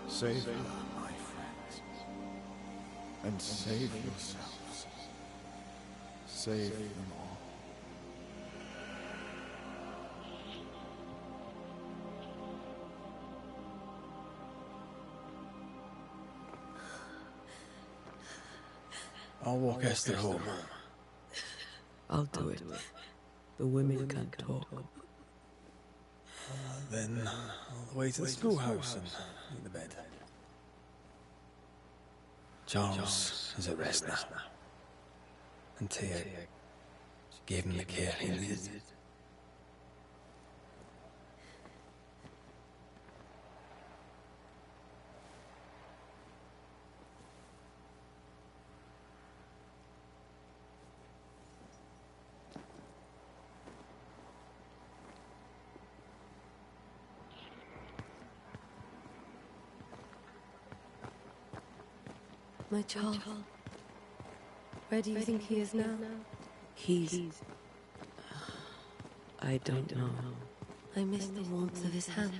Save her, my friends. And save yourselves. Save them all. I'll walk Esther home. I'll do it. The women can't talk. Then, all the way to the schoolhouse and in the bed. Charles is at rest now. And Tia gave him the care he needed. My child, where do you think he is now? He's... I don't know. I miss the warmth of his hand,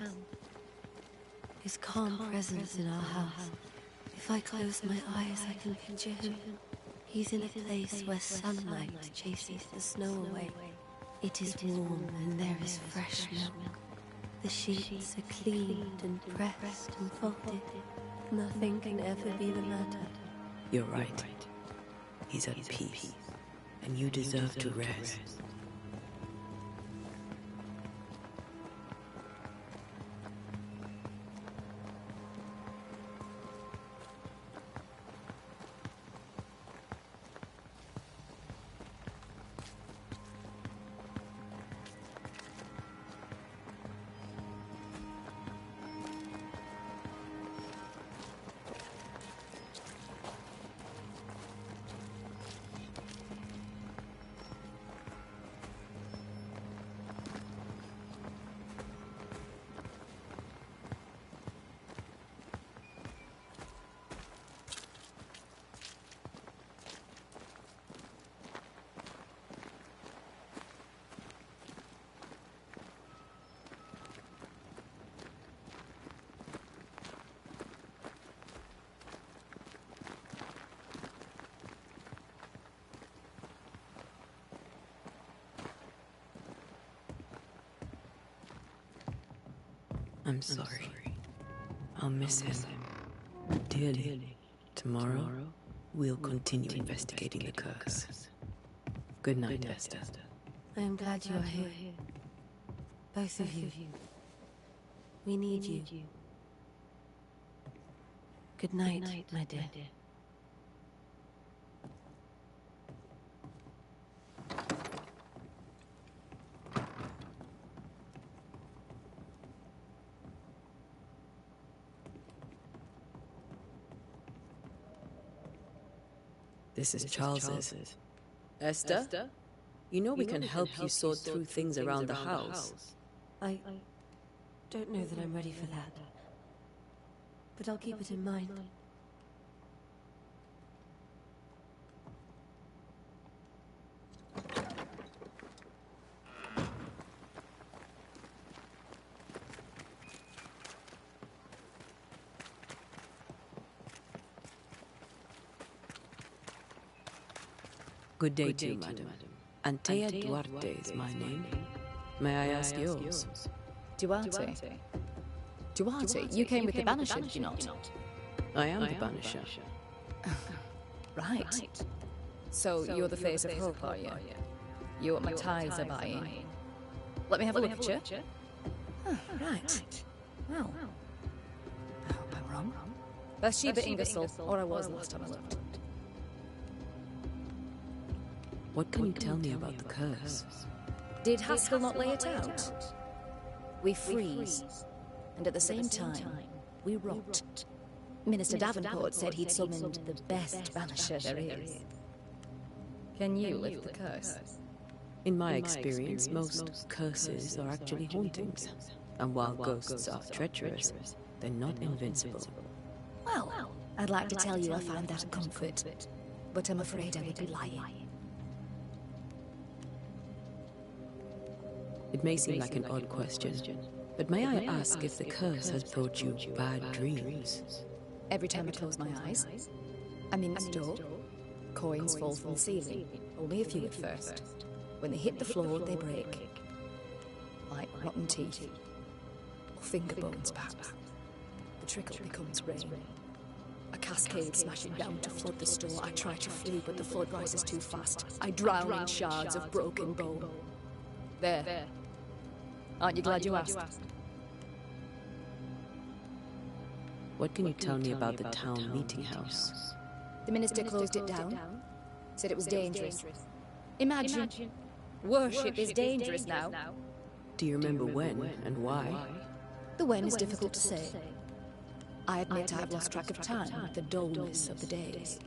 his calm presence in our house. If I close my eyes, I can picture him. He's in a place where sunlight chases the snow away. It is warm and there is fresh milk. The sheets are cleaned and pressed and folded. Nothing can ever be the matter. You're right. He's at peace, and you deserve to rest. I'm sorry. I'll miss him dearly. Tomorrow, we'll continue investigating the curse. Good night, Esther. I am glad you are here. Both of you. We need you. Good night, my dear. This is Charles's. Esther? You know we can help you sort through things around the house. I don't know that I'm ready for that. But I'll keep it in mind. Good day to you, madam. Antea Duarte is my name. May I ask yours? Duarte? Duarte, you came with the Banisher, did you not? I am the Banisher. Right. So you're the face of hope, are you? You're what my tithes are buying. Let me have a look at you. Oh, right. Well, I hope I'm wrong. Bathsheba Ingersoll, or I was last time I looked. What can you tell me about the curse? Did Haskell not lay it out? We freeze, and at the same time, we rot. Minister Davenport said he'd summoned the best banisher there is. Can you lift the curse? In my experience, most curses are actually hauntings. And while ghosts are treacherous, they're not invincible. Well, I'd like to tell you I find that a comfort, but I'm afraid I would be lying. It may seem like an odd question, but may I ask if the curse has brought you bad dreams? Every time I close my eyes, I'm in the door. Coins fall from the ceiling, only a few at first. When they hit the floor, they break. Like rotten teeth. Or finger bones, perhaps. The trickle becomes rain. A cascade smashing down to flood the store. I try to flee, but the flood rises too fast. I drown in shards of broken bone. There. Aren't you glad you asked? What can you tell me about the town meeting house? The minister closed it down. Said it was dangerous. Imagine. Worship is dangerous now. Do you remember when and why? The when is difficult to say. I admit I've lost track of time with the dullness of the days.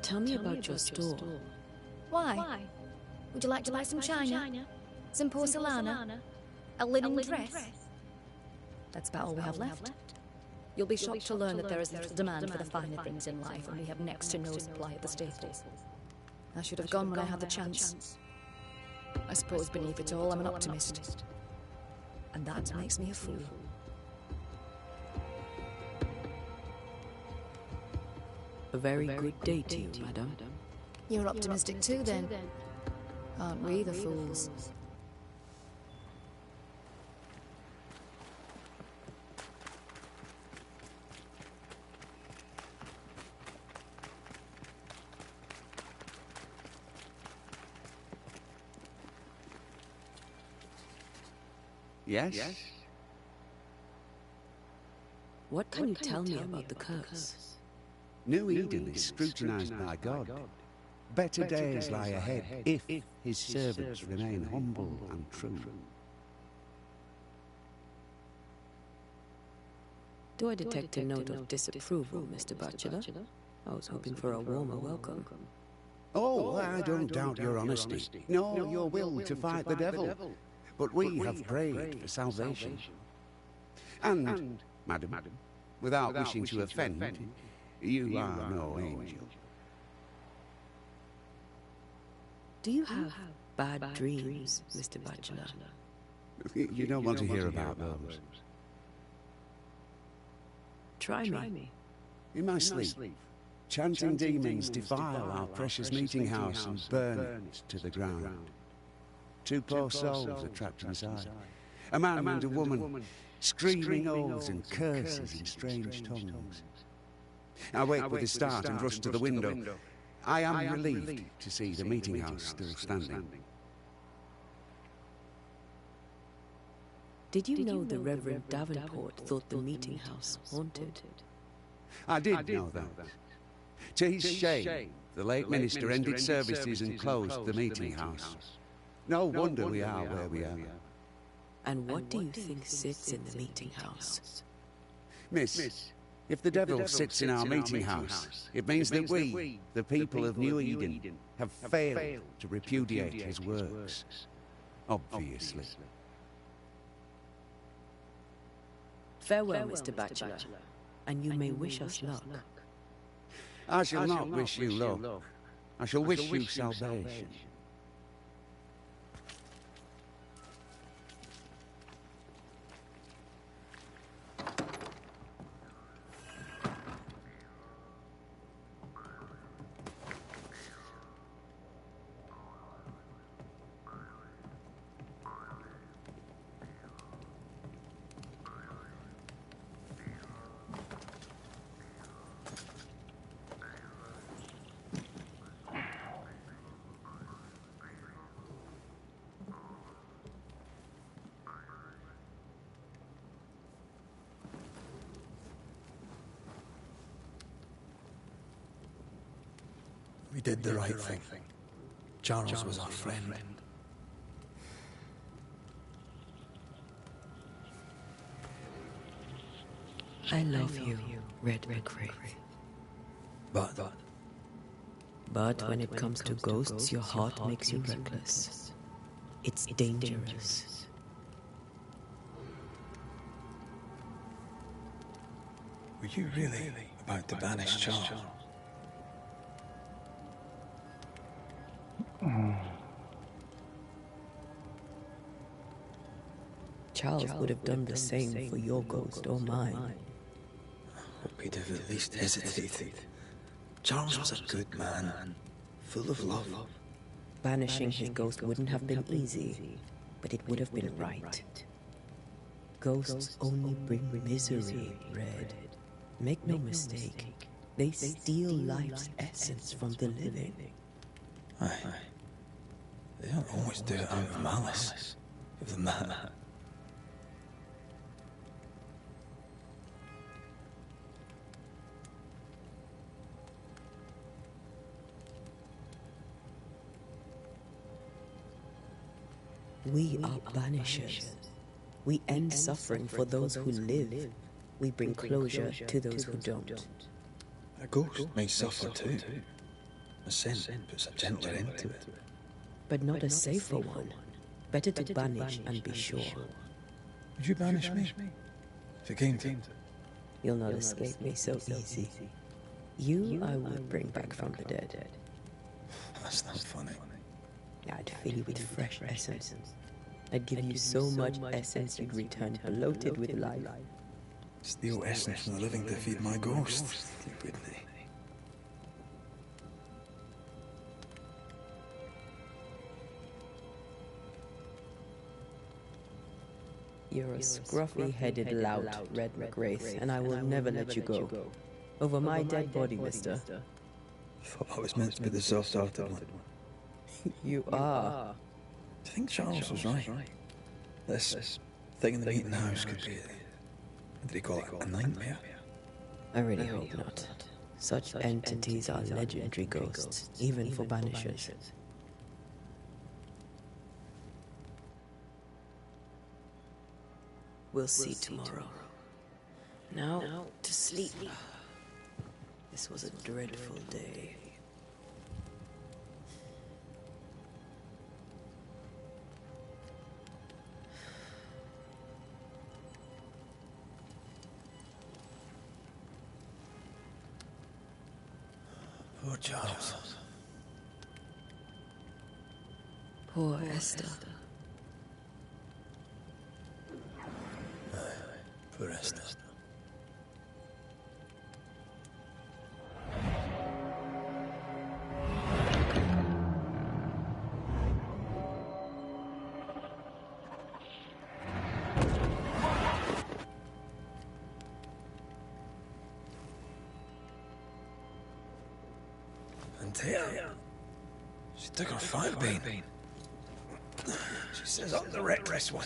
Tell me about your store. Why? Would you like to buy some china? Some porcelana? A linen dress? That's about all we have left. You'll be shocked to learn that there is little demand for the finer things in life, and we have next to no supply of the staples. I should have gone when I had the chance. I suppose beneath it all, I'm an optimist. And that makes me a fool. A very good day to you, madam. You're optimistic too, then. Aren't we the fools? Yes? What can you tell me about the curse? New Eden is scrutinized by God. Better days lie ahead if his servants remain humble and true. Do I detect a note of disapproval, Mr. Bachelor? I was hoping for a warmer welcome. Oh, I don't doubt your honesty, nor your will to fight the devil. But we have prayed for salvation. And, madam, without wishing to offend, you are no angel. Do you have bad dreams, Mr. Bachelor? You don't want to hear about those. Try me. In my sleep, chanting demons defile our precious meeting house and burn it to the ground. Two poor souls are trapped inside. A man and a woman, screaming oaths and curses in strange tongues. I wake with a start and rush to the window. I am relieved to see the meeting house still standing. Did you know the Reverend Davenport thought the meeting house haunted? I did know that. To his shame, the late minister ended services and closed the meeting house. No wonder we are where we are. And what do you think sits in the meeting house? Miss, if the devil sits in our meeting house, it means that we, the people of New Eden, have failed to repudiate his works. Obviously. Farewell, Mr. Bachelor, and you may wish us luck. I shall not wish you luck. I shall wish you salvation. We did the right thing. Charles was our friend. I love you, Red McRae. But when it comes to ghosts, your heart makes you reckless. It's dangerous. Were you really about to banish Charles? Charles would have done the same for your ghost or mine. Hope he'd have at least hesitated. Charles was a good man, full of love. Banishing his ghost wouldn't have been easy, but it would have been right. Ghosts only bring misery, Red. Make no mistake, they steal life's essence from the living. Aye. They don't always do it out of malice, of the man. We are banishers. We end suffering for those who live. We bring closure to those who don't. A ghost may suffer too. A sin puts a gentler end to it. But not a safer one. Better to banish and be sure. Would you banish me? If it came to it. You'll not escape me so easy. You I would bring back from the dead. That's not funny. I'd fill you with fresh essence. I'd give you so much essence you'd return bloated with life. Steal essence from the living to feed my ghost, wouldn't they? You're a scruffy-headed lout, Red McRae, and I will never let you go. Over my dead body, mister. Thought I was meant to be the soft-hearted one. You are. I think Charles was right. This thing in the meeting house could be, what did he call it, a nightmare? I really hope not. Such entities are legendary ghosts, even for banishers. We'll see tomorrow. Now, to sleep. This was a dreadful day. Poor Charles. Poor Esther. Poor Esther. Antea. She took her fire bean. She says I'm the reckless one.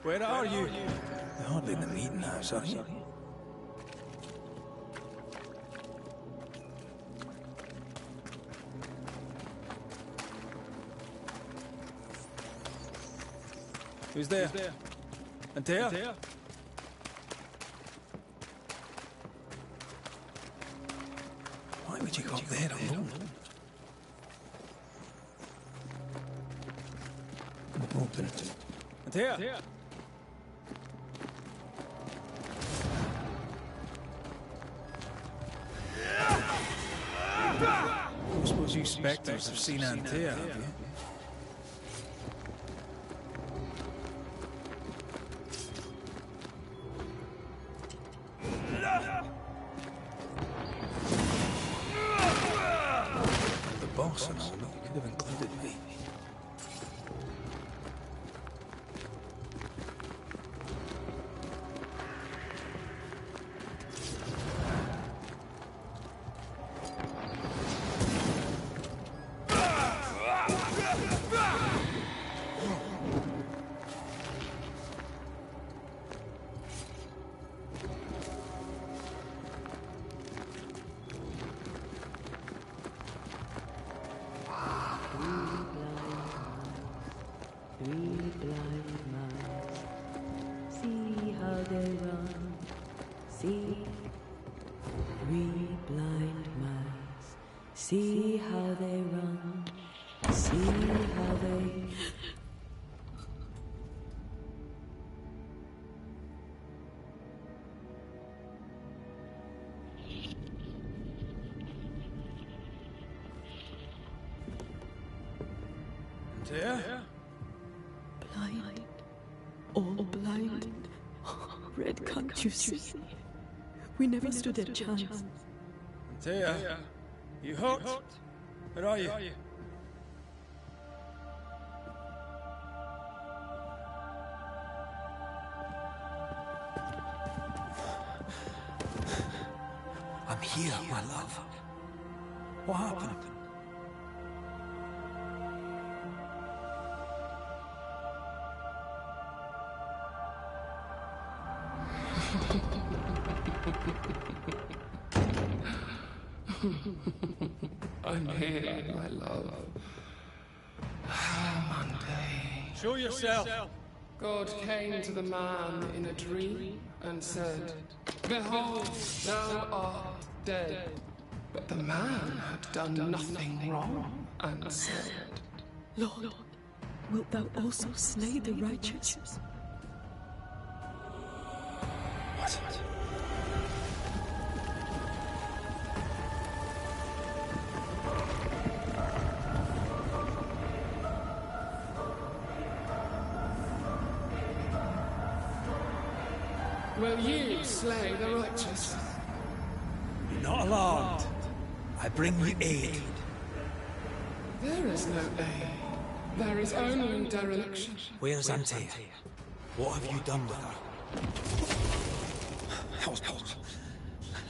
Where are you? You're hardly in the meeting house, are you? Who's there? Antea? Why would you go up there alone? Open it. Antea? I suppose you spectres have seen Antea, have you? The boss and all, you could have included me. See how they run, see how they... Antea? Blind, all blind. Red, can't you see? We never stood a chance. Antea? You hot? Where are you? I'm here, my love. What happened? I'm here, my love. Monday. Show yourself. God came to the man in a dream and said, "Behold, thou art dead." But the man had done nothing wrong and said, Lord, wilt thou also slay the righteous? What? Will you slay the righteous? Be not alarmed. I bring you aid. There is no aid. There is only dereliction. Where's Antea? What have you done with her? Hold.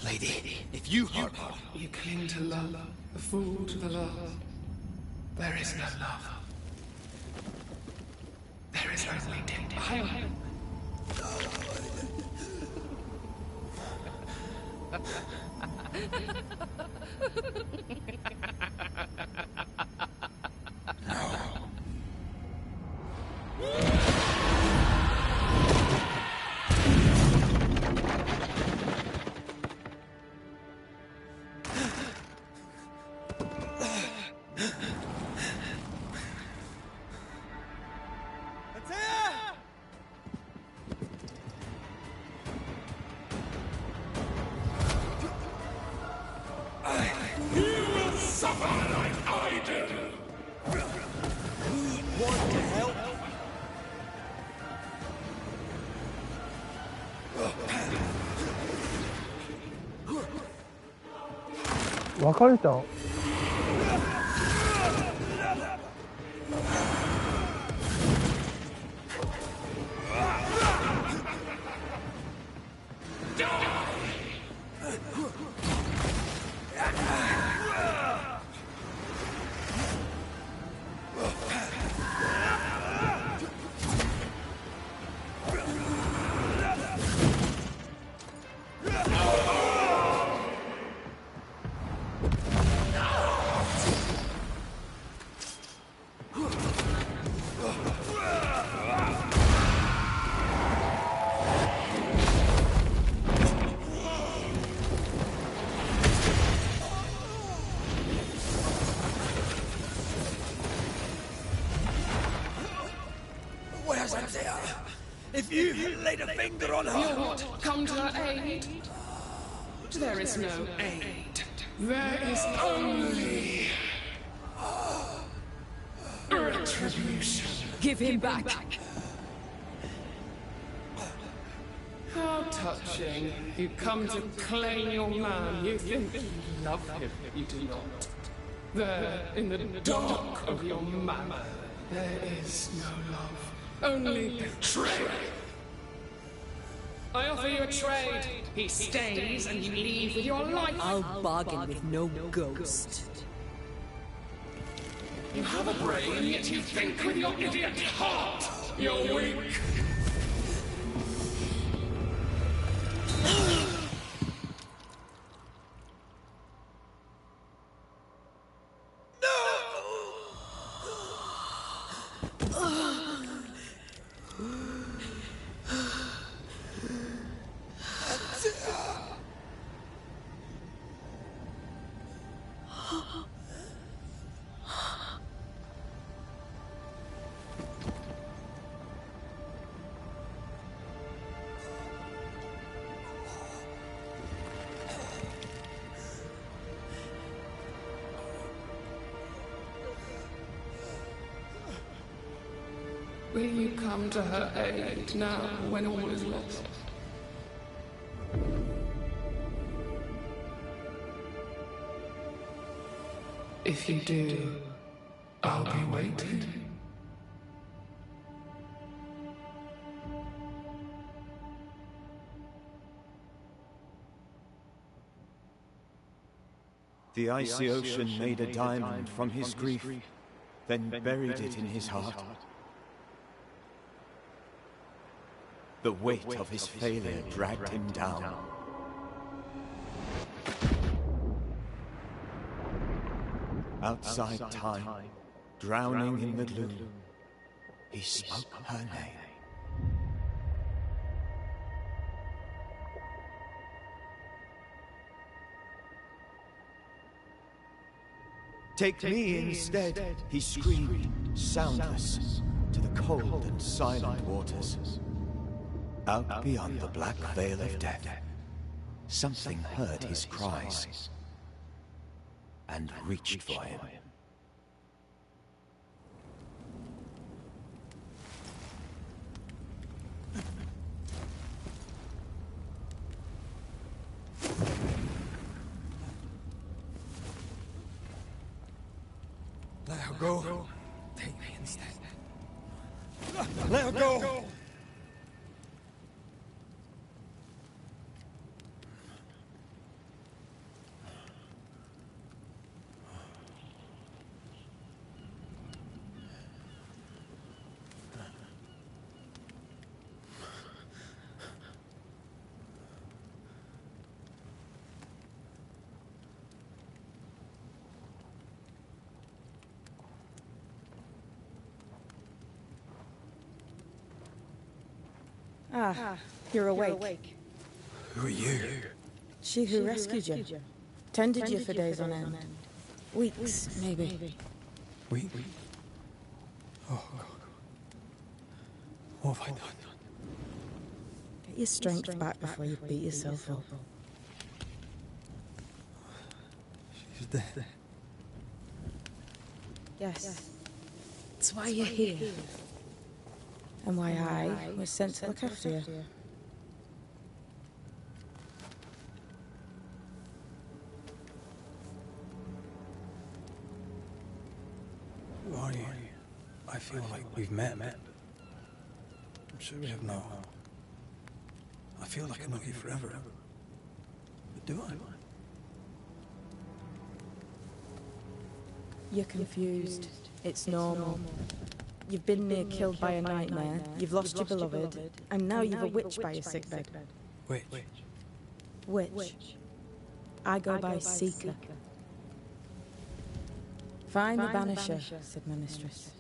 Lady, if you hurt her... You cling to love, the fool to the love. There is no love. There is only defilement.別れた。Isaiah. If you laid a finger on her... You what? Come to her aid? There is no aid. There is only... retribution. Give him back. How touching. You come to claim your man. You think you love him. You do not. There, in the dark of your manor, there is no love. Only betrayal. I offer you a trade. He stays and you leave with your life. I'll bargain with no ghost. You have a brain, yet you think with your idiot heart. You're weak. Will you come to her aid now, when all is lost? If you do, I'll be waiting. The icy ocean made a diamond from his grief, then buried it in his heart. The weight of his failure dragged him down. Outside time, drowning in the gloom, he spoke her name. Take me instead, he screamed, soundless, to the cold and silent waters. Out beyond the black veil of death, something heard his cries and reached for him. Let her go. Take me instead. Let her go. Ah, you're awake. Who are you? She who rescued you. Tended you for days on end. Weeks, maybe. Weeks? Oh, God. What have I done? Get your strength back before you beat yourself up. She's dead. Yes. That's why you're here. And why I was sent to look after you. Who are you? I feel like we've met. I'm sure we have not. I feel like I know you forever. But do I? You're confused. It's normal. You've been near killed by a nightmare, you've lost your beloved, and now you've a witch by your sickbed. Witch? Witch. I go by Seeker. Find the Banisher, said my mistress.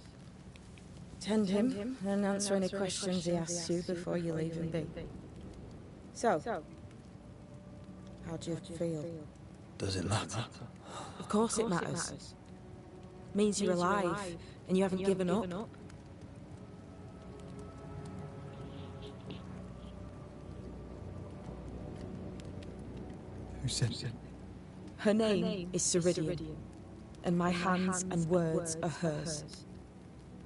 Tend him, and answer any questions he asks you before you leave him be. So, how do you feel? Does it matter? Of course it matters. Means you're alive, and you haven't given up. said? Her name is Ceridian, and my hands and words are hers.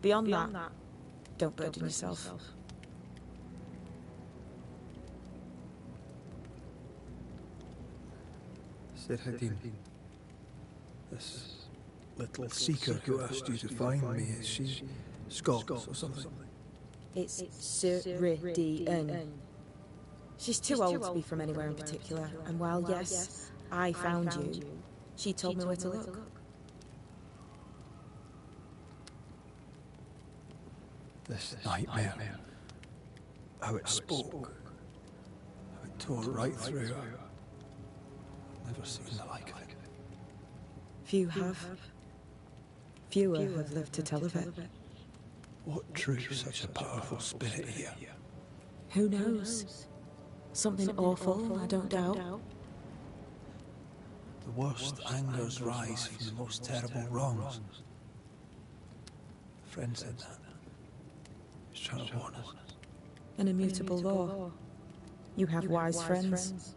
Beyond that, don't burden yourself. Ceridian, this little seeker who asked you to find me, is she Scots or something? It's Ceridian. She's too old to be from anywhere in particular, and while yes, I found you, she told me where to look. This nightmare, how it spoke, how it tore right through her. Never seen the like of it. Few have. Fewer have lived to tell of it. What drew such a powerful spirit here? Who knows? Something awful, I don't doubt. The worst angers rise from the most terrible wrongs. A friend said that. He's trying to warn us. An immutable law. You have wise friends.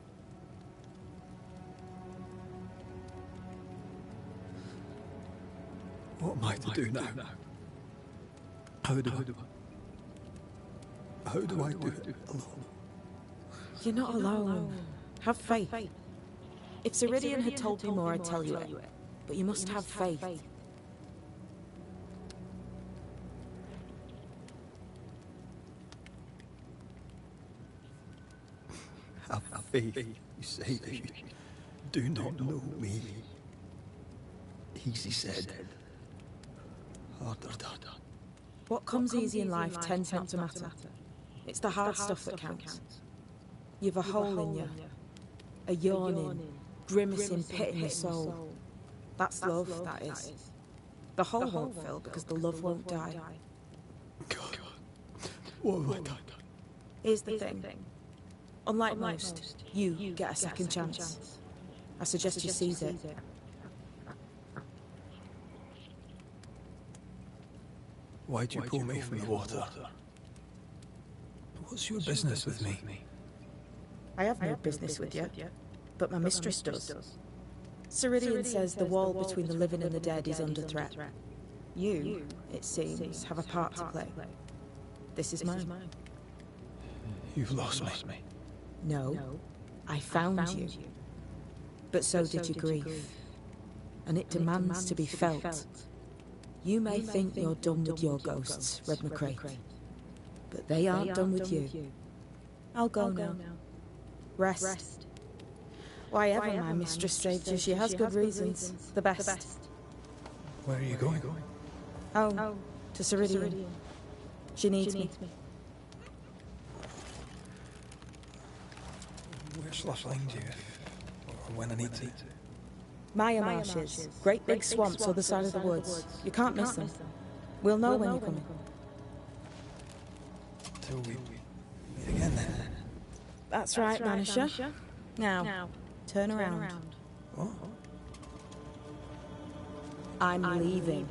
What am I to do now? How do I do it alone? You're not alone. Have faith. If Ceridian had told me more, I'd tell you it. But you must have faith. Have faith, you say that you do not know me. Easy said. Harder done. What comes easy in life tends not to matter. It's the hard stuff that counts. You've a hole in you. A yawning, grimacing pit in your soul. That's love, that is. The hole won't fill because the love won't die. God, what have I done? Here's the thing. Unlike most, you get a second chance. I suggest you seize it. Why'd you pull me from the water? What's your business with me? I have no business with you, but my mistress does. Ceridian says the wall between the living and the dead is under threat. You, it seems, have a part to play. This is mine. You've lost me. No, I found you. But so did your grief. And it demands to be felt. You may think you're done with your ghosts, Red McCrae. But they aren't done with you. I'll go now. Rest. Why ever my mistress saved you, she has good reasons. The best. Where are you going? Home. To Ceridian. She needs me. Where shall I find you? Or when I need to? Maya marshes. Great big swamps other side of the woods. You can't miss them. We'll know when you're coming. Till we meet again then. That's right, Vanisher. Now, turn around. What? I'm leaving.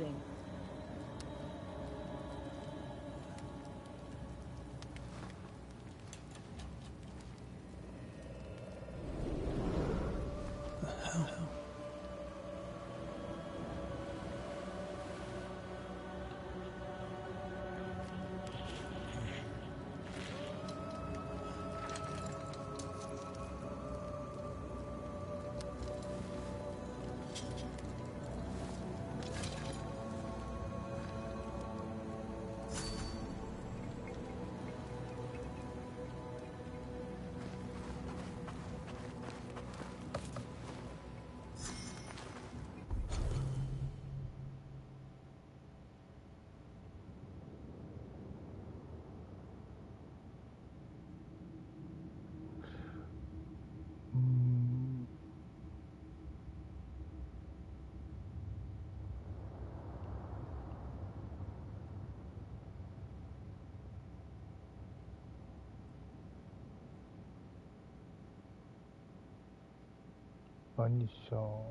Banisha.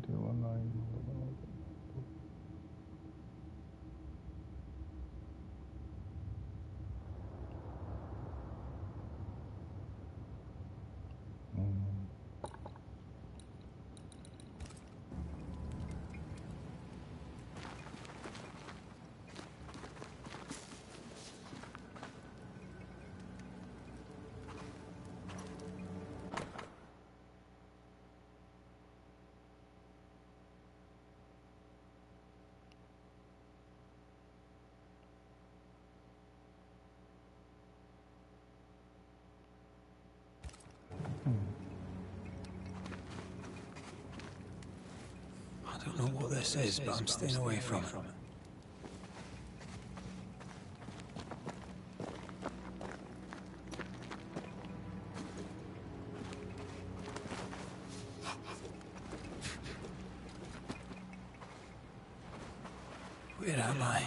ではないのだろう。I don't know what this is, but I'm staying away from it. Where am I?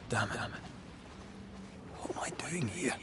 Damn it. What am I doing here?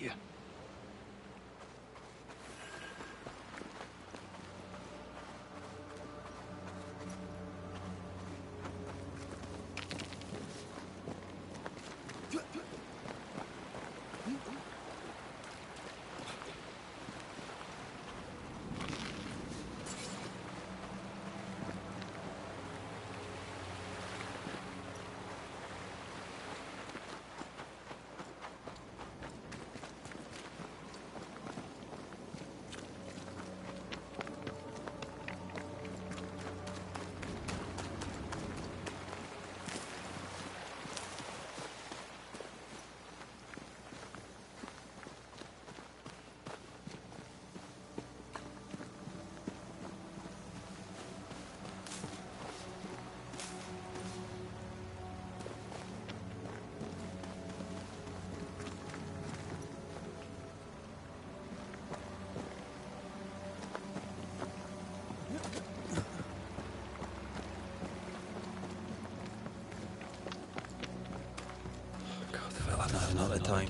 Another time.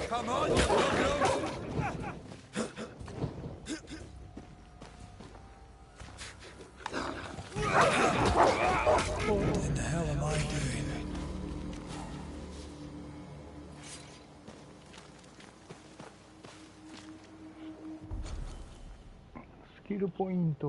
Come on, you buggers! What the hell am I doing? Skill point.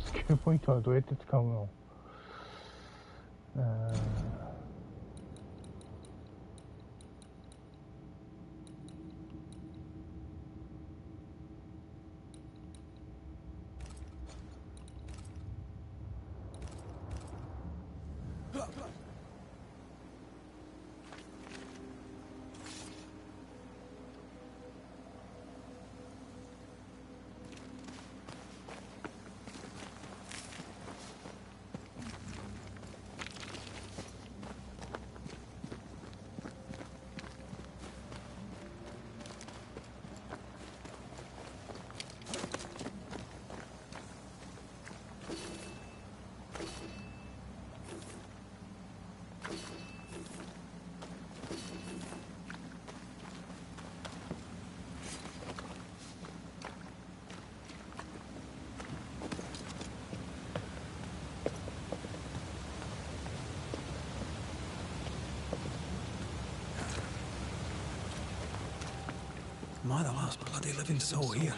Skill point はどうやって使うの？ Am I the last bloody living soul here?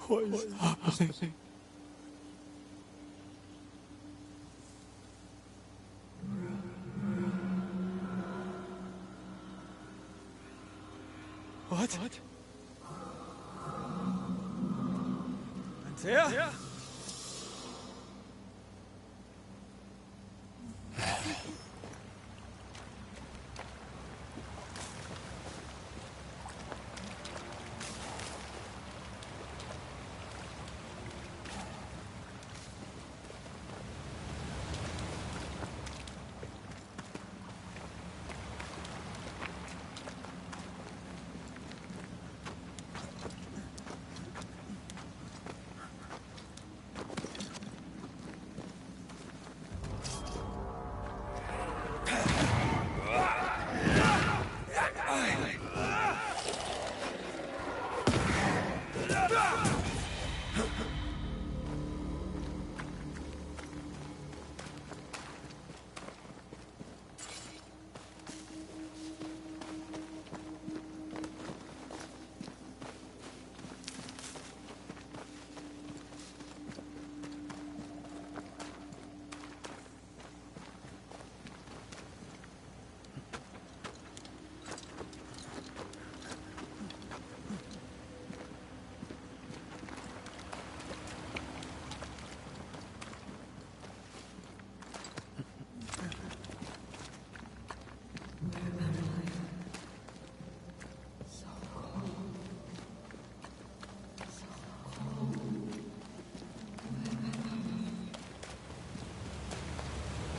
What is happening? What? Antea?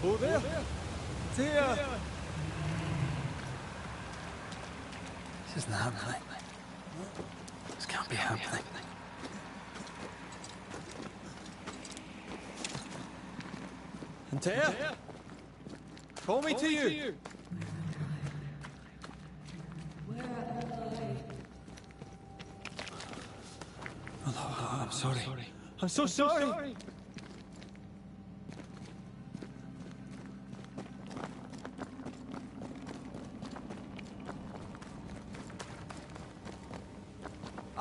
Oh, there! It's here! This isn't happening. This can't be happening. Antea? Call me to you! Oh, I'm sorry. I'm so sorry!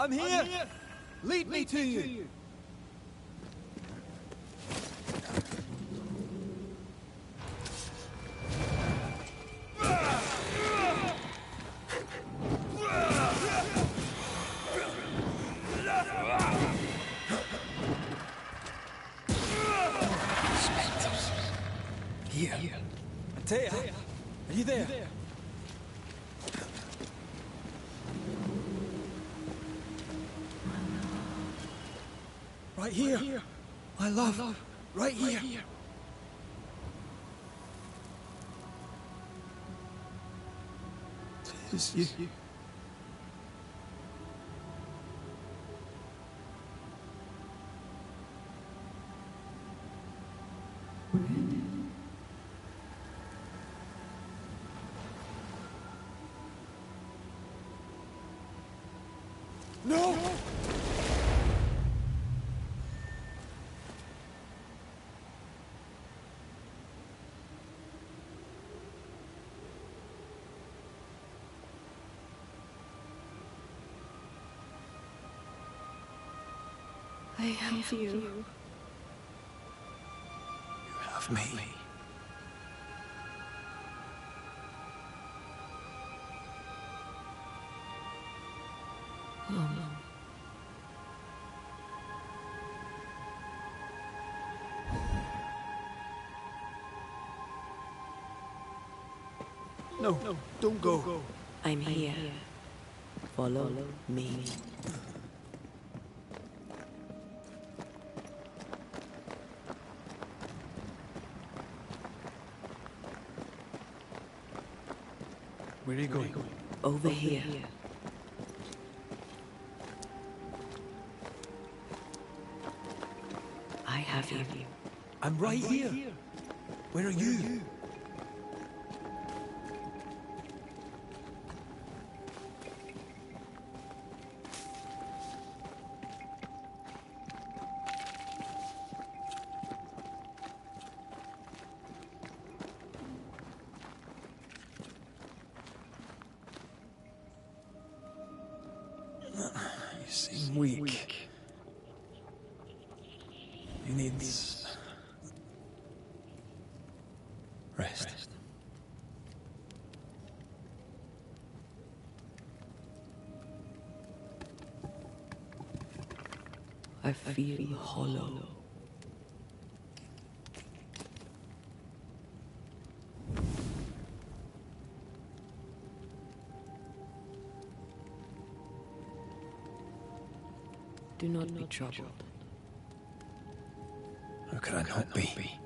I'm here! Lead me to you! Here. Antea, are you there? Right here. My love. Right here. It is you. No! I have you. You have me. No, don't go. I'm here. Follow me. Where are you going? Over here. I have you. I'm right here. Where are you? You seem weak. You need rest. I feel hollow. Do not be troubled. How could I not be?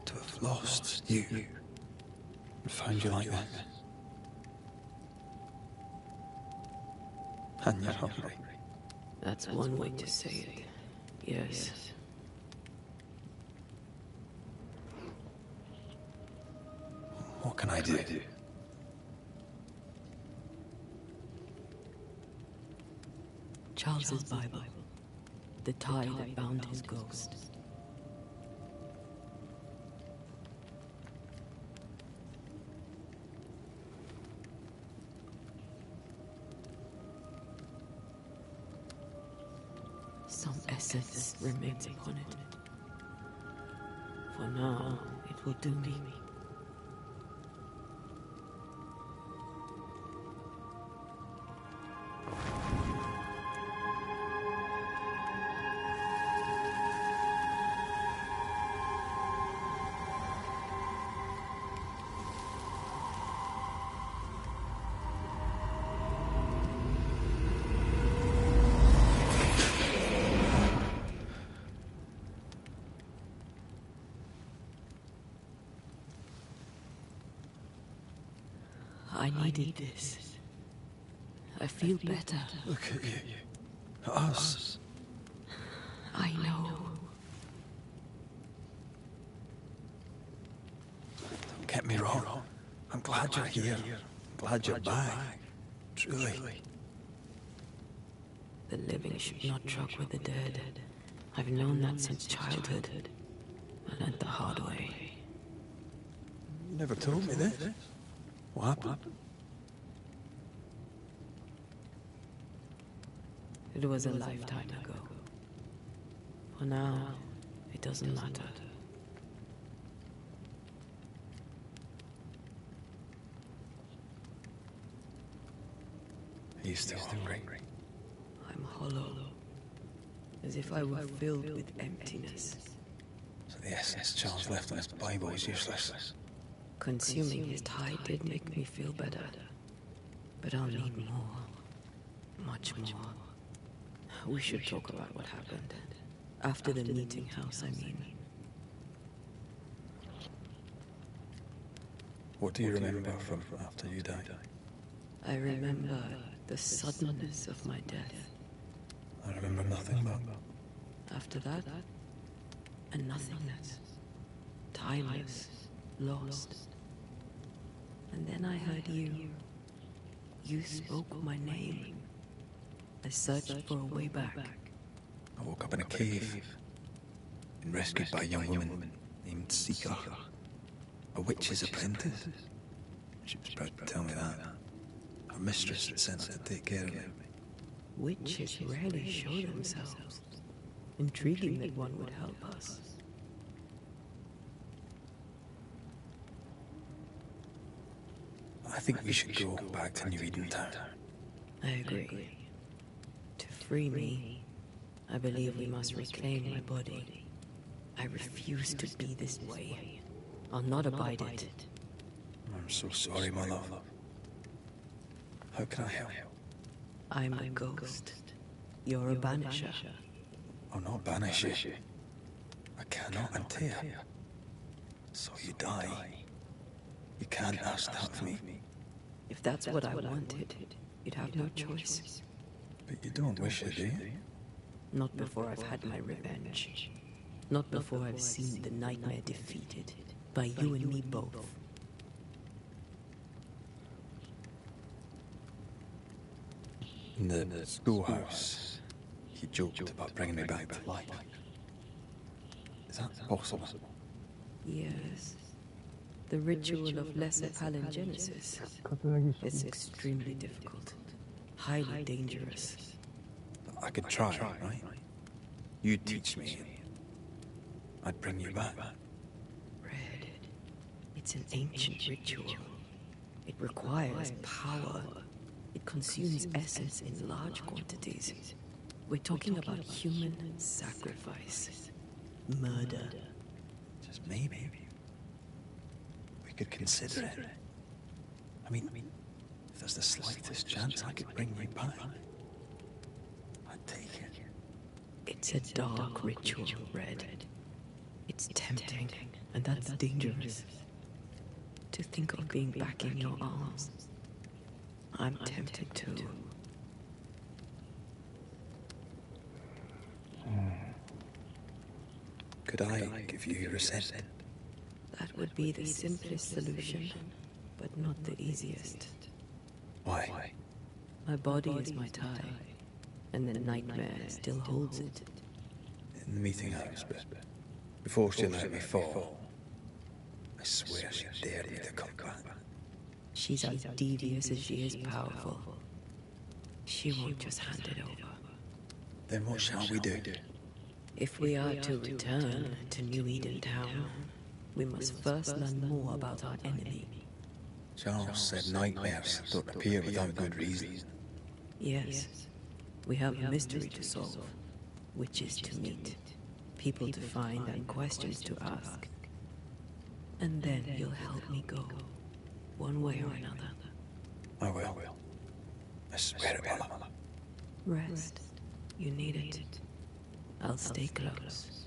To have lost you and found you like this. And you're hungry. That's one way to say it. Yes. What can I do? Charles's Bible. The tie that bound his ghost. Some essence remains upon it. For now, it will do me. I needed this. I feel better. Look at you. At us. I know. Don't get me wrong. I'm glad you're here. Glad you're back. Truly. The living should not truck with the dead. I've known that since childhood. I learned the hard way. You never told me this. What happened? It was a lifetime ago. For now, it doesn't matter. Are you still hungry? I'm hollow. As if I were filled with emptiness. So the essence Charles left on his Bible is useless. Consuming his tie did make me feel better. But I'll need more. Much more. We should talk about what happened. After the meeting house, I mean. What do you remember from after you died? I remember the suddenness of my death. I remember nothing but... After that, a nothingness. Timeless. Lost. And then I heard you. You spoke my name. I searched for a way back. I woke up in a cave. Been rescued by a young woman named Seeker. A witch's apprentice. She was proud to tell me that. Her mistress had sent her to take care of me. Witches rarely show themselves. Intriguing that one would help us. I think we should go back to New Eden Town. I agree. To free me, I believe we must reclaim my body. I refuse to be this way. I'll not abide it. I'm so sorry, my love. How can I help? I'm a ghost. You're a banisher. I'll not banish you. I cannot untear. So you die. You can't ask that of me. If that's what I wanted, you'd have no choice. But you don't wish it, do you? Not before I've had my revenge. Not before I've seen the nightmare defeated. By you and me both. In the schoolhouse, he joked about bringing me back to life. Is that possible? Yes. The ritual of lesser palingenesis is extremely difficult. Highly dangerous. I could try, right? You'd teach me. I'd bring you back. Red. It's an ancient ritual. It requires power. It consumes essence in large quantities. We're talking about human sacrifice. Murder. Just maybe. We could consider it. I mean, if there's the slightest chance I could bring you back, I'd take it. It's a dark ritual, Red. It's tempting, and that's dangerous. To think of being back in your arms. I'm tempted too. Could I give you your assent? That would be the simplest solution, but not the easiest. Why? My body is my tie, and the nightmare still holds it. In the meeting house, but before she let me fall, I swear she dared me to come back. She's as devious as she is powerful. She won't just hand it over. Then what shall we do? If we are to return to New Eden Town, we must first learn more about our enemy. Charles said nightmares don't appear without good reason. Yes, we have a mystery to solve, witches to meet, people to find and questions to ask. And then you'll help me go, one way or another. I will. I swear it, Mama. Rest. You need it. I'll stay close.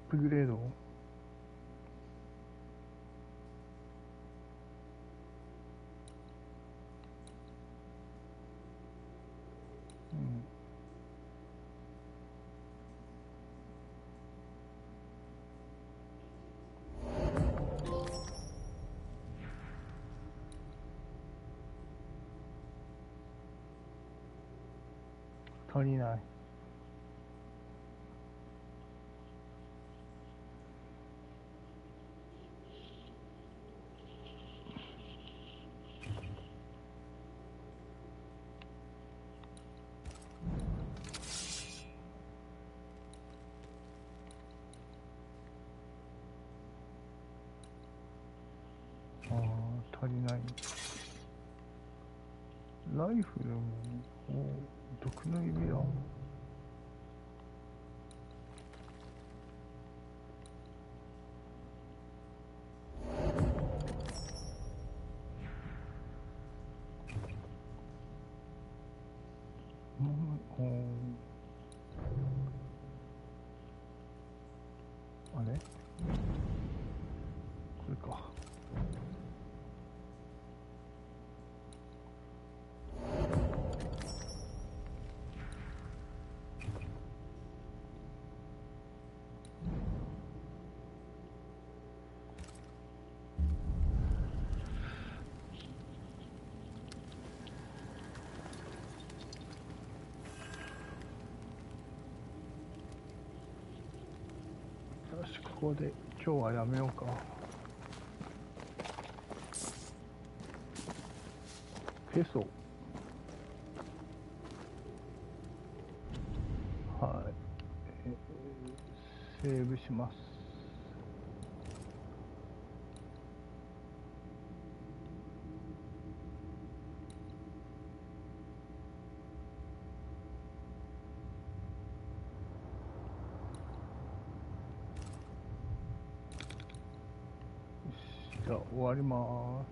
プグレード。足りない。足りない。ライフルも、毒の指輪。あれ？これか。よし、ここで今日はやめようか。ペソ。はい。セーブします。じゃあ終わります。